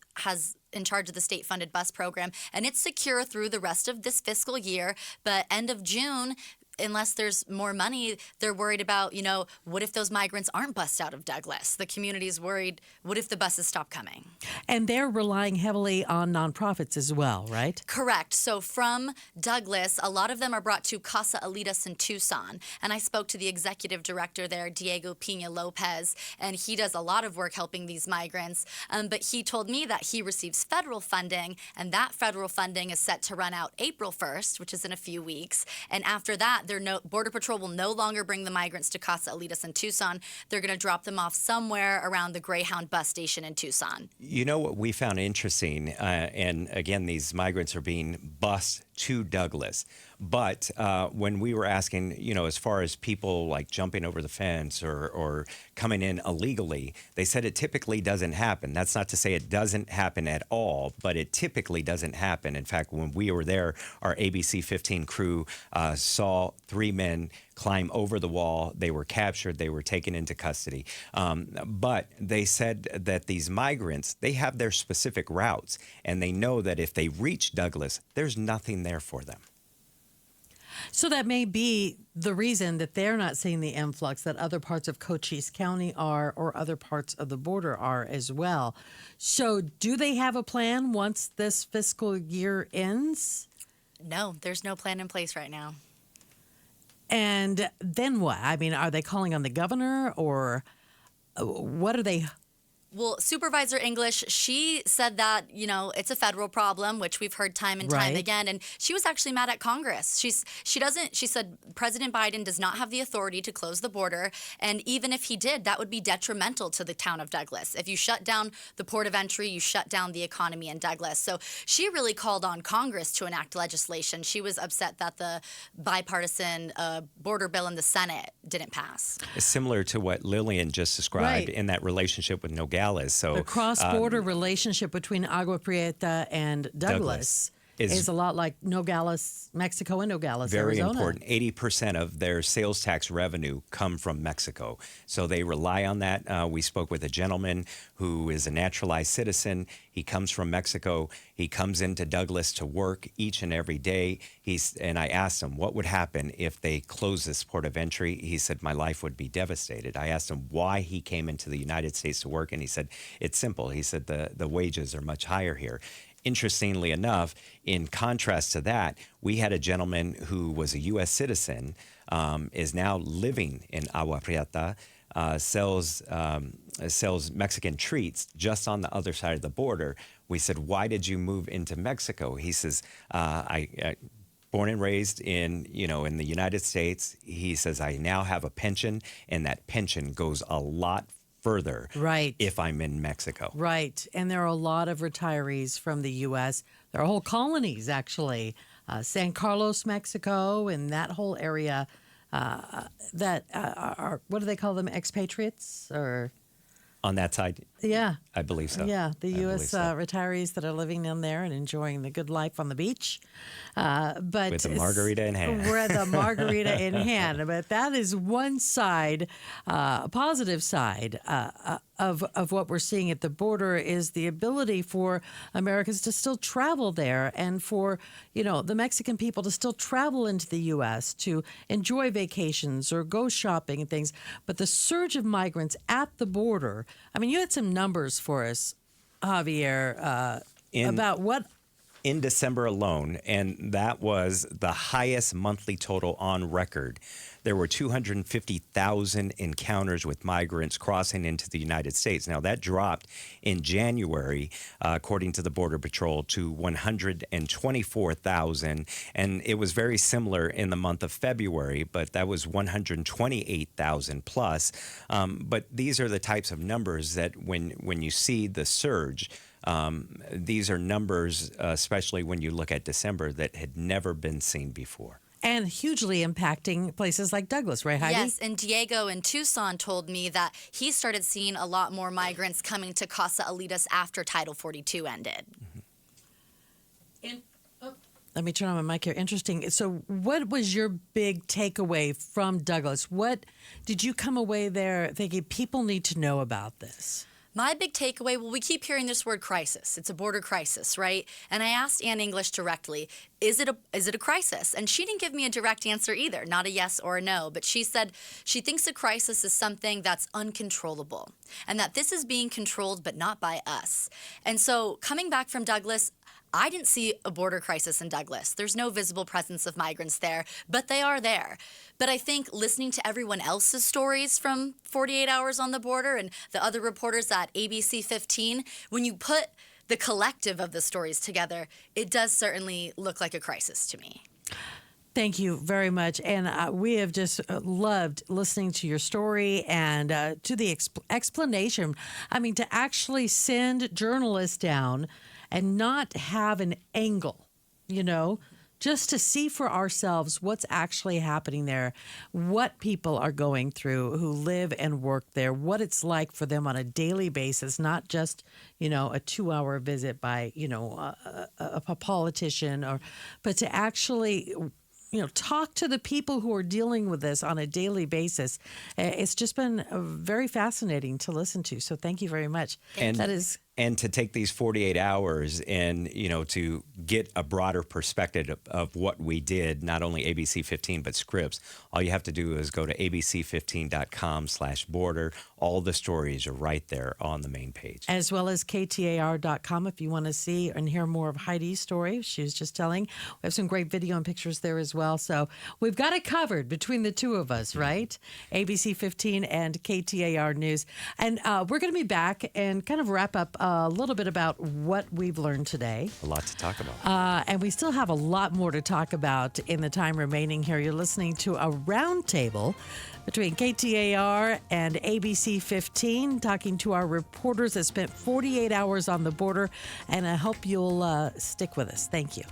in charge of the state-funded bus program, and it's secure through the rest of this fiscal year. But end of June, unless there's more money, they're worried about, what if those migrants aren't bussed out of Douglas? The community's worried, what if the buses stop coming? And they're relying heavily on nonprofits as well, right? Correct. So from Douglas, a lot of them are brought to Casa Alitas in Tucson. And I spoke to the executive director there, Diego Pina Lopez, and he does a lot of work helping these migrants. But he told me that he receives federal funding, and that federal funding is set to run out April 1st, which is in a few weeks. And after that, Border Patrol will no longer bring the migrants to Casa Alitas in Tucson. They're going to drop them off somewhere around the Greyhound bus station in Tucson. You know what we found interesting, and again, these migrants are being bused to Douglas. But when we were asking, as far as people like jumping over the fence or coming in illegally, they said it typically doesn't happen. That's not to say it doesn't happen at all, but it typically doesn't happen. In fact, when we were there, our ABC15 crew saw 3 men climb over the wall. They were captured. They were taken into custody. But they said that these migrants, they have their specific routes, and they know that if they reach Douglas, there's nothing there for them. So that may be the reason that they're not seeing the influx that other parts of Cochise County are, or other parts of the border are as well. So do they have a plan once this fiscal year ends? No, there's no plan in place right now. And then what? I mean, are they calling on the governor, or what are they? Well, Supervisor English, she said that, it's a federal problem, which we've heard time and time Right. again. And she was actually mad at Congress. She said President Biden does not have the authority to close the border. And even if he did, that would be detrimental to the town of Douglas. If you shut down the port of entry, you shut down the economy in Douglas. So she really called on Congress to enact legislation. She was upset that the bipartisan border bill in the Senate didn't pass. It's similar to what Lillian just described Right. in that relationship with Nogales. So The cross-border relationship between Agua Prieta and Douglas is a lot like Nogales, Mexico, and Nogales, very Arizona. important. 80% of their sales tax revenue come from Mexico. So they rely on that. We spoke with a gentleman who is a naturalized citizen. He comes from Mexico. He comes into Douglas to work each and every day. And I asked him, what would happen if they close this port of entry? He said, my life would be devastated. I asked him why he came into the United States to work, and he said, it's simple. He said, the wages are much higher here. Interestingly enough, in contrast to that, we had a gentleman who was a U.S. citizen, is now living in Agua Prieta, sells Mexican treats just on the other side of the border. We said, why did you move into Mexico? He says, I born and raised in the United States. He says, I now have a pension, and that pension goes a lot further Right. if I'm in Mexico. Right. And there are a lot of retirees from the U.S. There are whole colonies, actually. San Carlos, Mexico, and that whole area that are, what do they call them, expatriates? Or On that side, Yeah. I believe so. Yeah, the I believe U.S. so. Retirees that are living down there and enjoying the good life on the beach. But With the margarita in hand. With the margarita in hand. But that is one side, positive side of what we're seeing at the border is the ability for Americans to still travel there and for, the Mexican people to still travel into the U.S. to enjoy vacations or go shopping and things. But the surge of migrants at the border, I mean, you had some numbers for us, Javier, about what? In December alone, and that was the highest monthly total on record. There were 250,000 encounters with migrants crossing into the United States. Now, that dropped in January, according to the Border Patrol, to 124,000. And it was very similar in the month of February, but that was 128,000 plus. But these are the types of numbers that when you see the surge, these are numbers, especially when you look at December, that had never been seen before. And hugely impacting places like Douglas, right, Heidi? Yes, and Diego in Tucson told me that he started seeing a lot more migrants coming to Casa Alitas after Title 42 ended. Let me turn on my mic here. Interesting. So what was your big takeaway from Douglas? What did you come away there thinking people need to know about this? My big takeaway, well, we keep hearing this word crisis. It's a border crisis, right? And I asked Ann English directly, is it a crisis? And she didn't give me a direct answer either, not a yes or a no. But she said she thinks a crisis is something that's uncontrollable and that this is being controlled but not by us. And so coming back from Douglas, I didn't see a border crisis in Douglas. There's no visible presence of migrants there, but they are there. But I think listening to everyone else's stories from 48 Hours on the Border and the other reporters at ABC15, when you put the collective of the stories together, it does certainly look like a crisis to me. Thank you very much. And we have just loved listening to your story and to the explanation. I mean, to actually send journalists down and not have an angle, just to see for ourselves what's actually happening there, what people are going through who live and work there, what it's like for them on a daily basis, not just, a 2-hour visit by, a politician, but to actually talk to the people who are dealing with this on a daily basis. It's just been very fascinating to listen to. So thank you very much. And to take these 48 hours and, to get a broader perspective of what we did, not only ABC 15, but Scripps, all you have to do is go to abc15.com/border. All the stories are right there on the main page. As well as KTAR.com if you want to see and hear more of Heidi's story. She was just telling. We have some great video and pictures there as well. So we've got it covered between the two of us, right? ABC 15 and KTAR News. And we're going to be back and kind of wrap up a little bit about what we've learned today. A lot to talk about. And we still have a lot more to talk about in the time remaining here. You're listening to a roundtable between KTAR and ABC 15, talking to our reporters that spent 48 hours on the border. And I hope you'll stick with us. Thank you.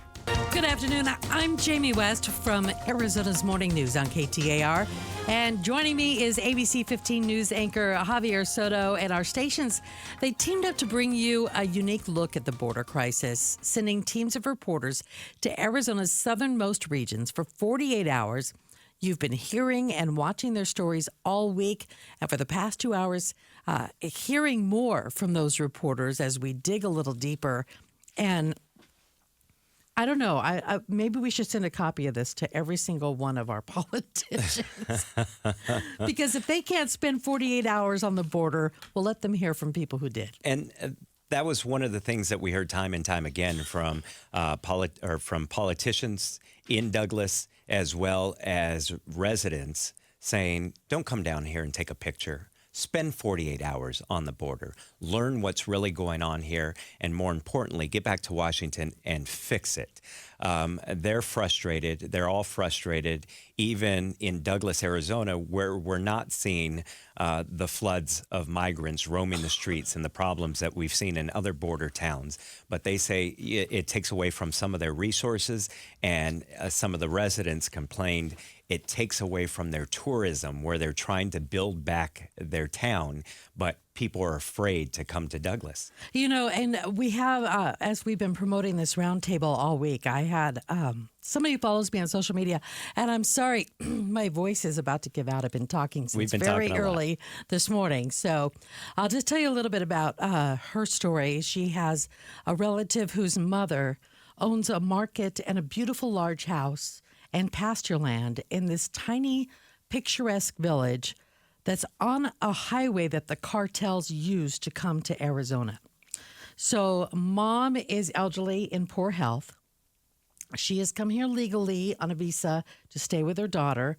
Good afternoon. I'm Jamie West from Arizona's Morning News on KTAR. And joining me is ABC 15 News anchor Javier Soto. And our stations, they teamed up to bring you a unique look at the border crisis, sending teams of reporters to Arizona's southernmost regions for 48 hours. You've been hearing and watching their stories all week. And for the past 2 hours, hearing more from those reporters as we dig a little deeper. And I don't know. I maybe we should send a copy of this to every single one of our politicians. Because if they can't spend 48 hours on the border, we'll let them hear from people who did. And that was one of the things that we heard time and time again from politicians in Douglas as well as residents saying, don't come down here and take a picture. Spend 48 hours on the border, learn what's really going on here, and more importantly, get back to Washington and fix it. They're frustrated. They're all frustrated, even in Douglas, Arizona, where we're not seeing the floods of migrants roaming the streets and the problems that we've seen in other border towns. But they say it takes away from some of their resources, and some of the residents complained it takes away from their tourism where they're trying to build back their town, but people are afraid to come to Douglas. You know, and we have, as we've been promoting this roundtable all week, I had somebody who follows me on social media, and I'm sorry, my voice is about to give out. I've been talking since very early this morning. So I'll just tell you a little bit about her story. She has a relative whose mother owns a market and a beautiful large house and pasture land in this tiny, picturesque village that's on a highway that the cartels use to come to Arizona. So mom is elderly in poor health. She has come here legally on a visa to stay with her daughter,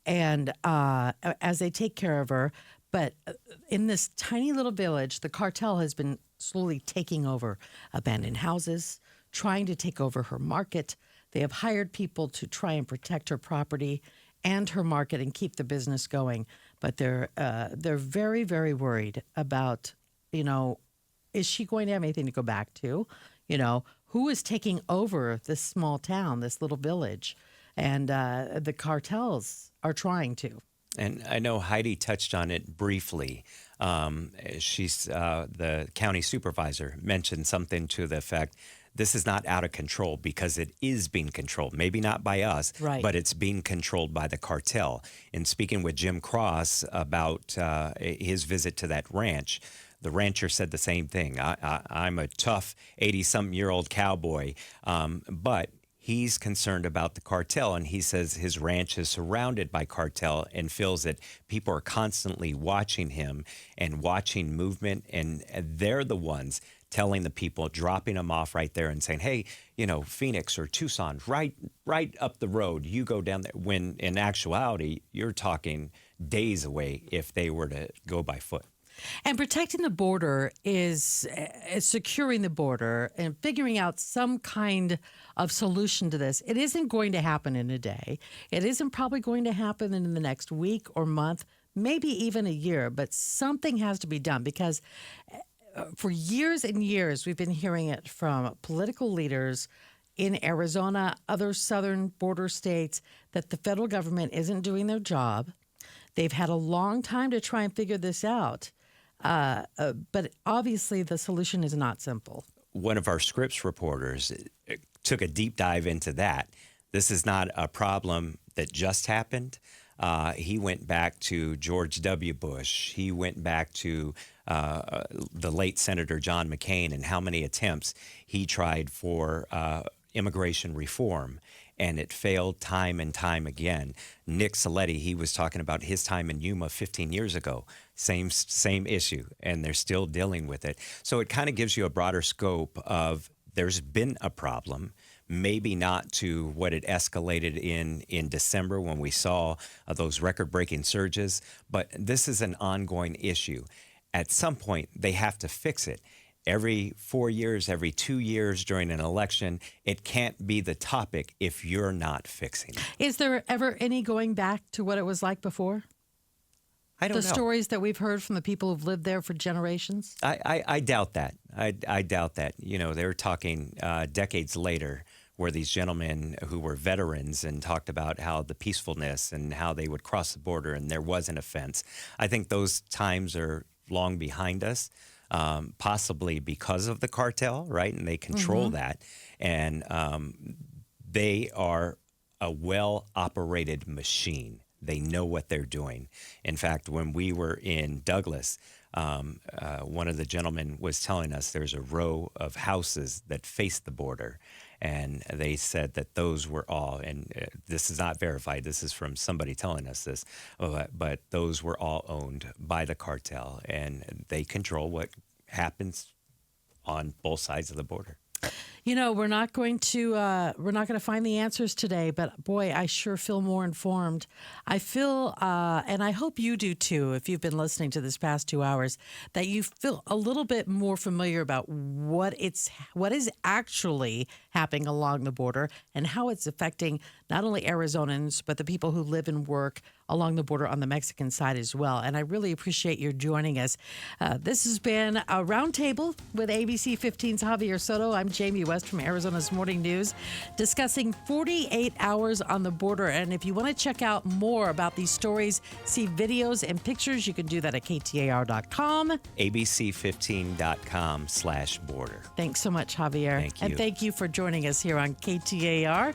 and as they take care of her. But in this tiny little village, the cartel has been slowly taking over abandoned houses, trying to take over her market. They have hired people to try and protect her property and her market and keep the business going. But they're very, very worried about, you know, is she going to have anything to go back to? You know, who is taking over this small town, this little village? And the cartels are trying to. And I know Heidi touched on it briefly. She's the county supervisor mentioned something to the effect, this is not out of control because it is being controlled. Maybe not by us, right, but it's being controlled by the cartel. And speaking with Jim Cross about his visit to that ranch, the rancher said the same thing. I'm a tough 80-something-year-old cowboy, but he's concerned about the cartel, and he says his ranch is surrounded by cartel and feels that people are constantly watching him and watching movement, and they're the ones telling the people, dropping them off right there and saying, hey, you know, Phoenix or Tucson, right up the road, you go down there, when in actuality, you're talking days away if they were to go by foot. And protecting the border is securing the border and figuring out some kind of solution to this. It isn't going to happen in a day. It isn't probably going to happen in the next week or month, maybe even a year, but something has to be done because for years and years, we've been hearing it from political leaders in Arizona, other southern border states, that the federal government isn't doing their job. They've had a long time to try and figure this out. But obviously, the solution is not simple. One of our Scripps reporters took a deep dive into that. This is not a problem that just happened. He went back to George W. Bush. He went back to the late Senator John McCain and how many attempts he tried for immigration reform, and it failed time and time again. Nick Saletti, he was talking about his time in Yuma 15 years ago. Same issue, and they're still dealing with it. So it kind of gives you a broader scope of there's been a problem, maybe not to what it escalated in December when we saw those record-breaking surges, but this is an ongoing issue. At some point, they have to fix it. Every 4 years, every 2 years during an election, it can't be the topic if you're not fixing it. Is there ever any going back to what it was like before? I don't know. The stories that we've heard from the people who've lived there for generations? I doubt that. I doubt that. You know, they were talking decades later where these gentlemen who were veterans and talked about how the peacefulness and how they would cross the border and there was an offense. I think those times are long behind us, possibly because of the cartel, right? And they control that. And they are a well-operated machine. They know what they're doing. In fact, when we were in Douglas, one of the gentlemen was telling us there's a row of houses that face the border. And they said that those were all, and this is not verified, this is from somebody telling us this, but those were all owned by the cartel, and they control what happens on both sides of the border. You know, we're not going to find the answers today, but boy, I sure feel more informed. I feel, and I hope you do too, if you've been listening to this past 2 hours, that you feel a little bit more familiar about what is actually happening along the border and how it's affecting not only Arizonans, but the people who live and work along the border on the Mexican side as well. And I really appreciate your joining us. This has been a roundtable with ABC 15's Javier Soto. I'm Jamie West from Arizona's Morning News, discussing 48 hours on the border. And if you want to check out more about these stories, see videos and pictures, you can do that at KTAR.com. ABC15.com/border. Thanks so much, Javier. Thank you. And thank you for joining us here on KTAR.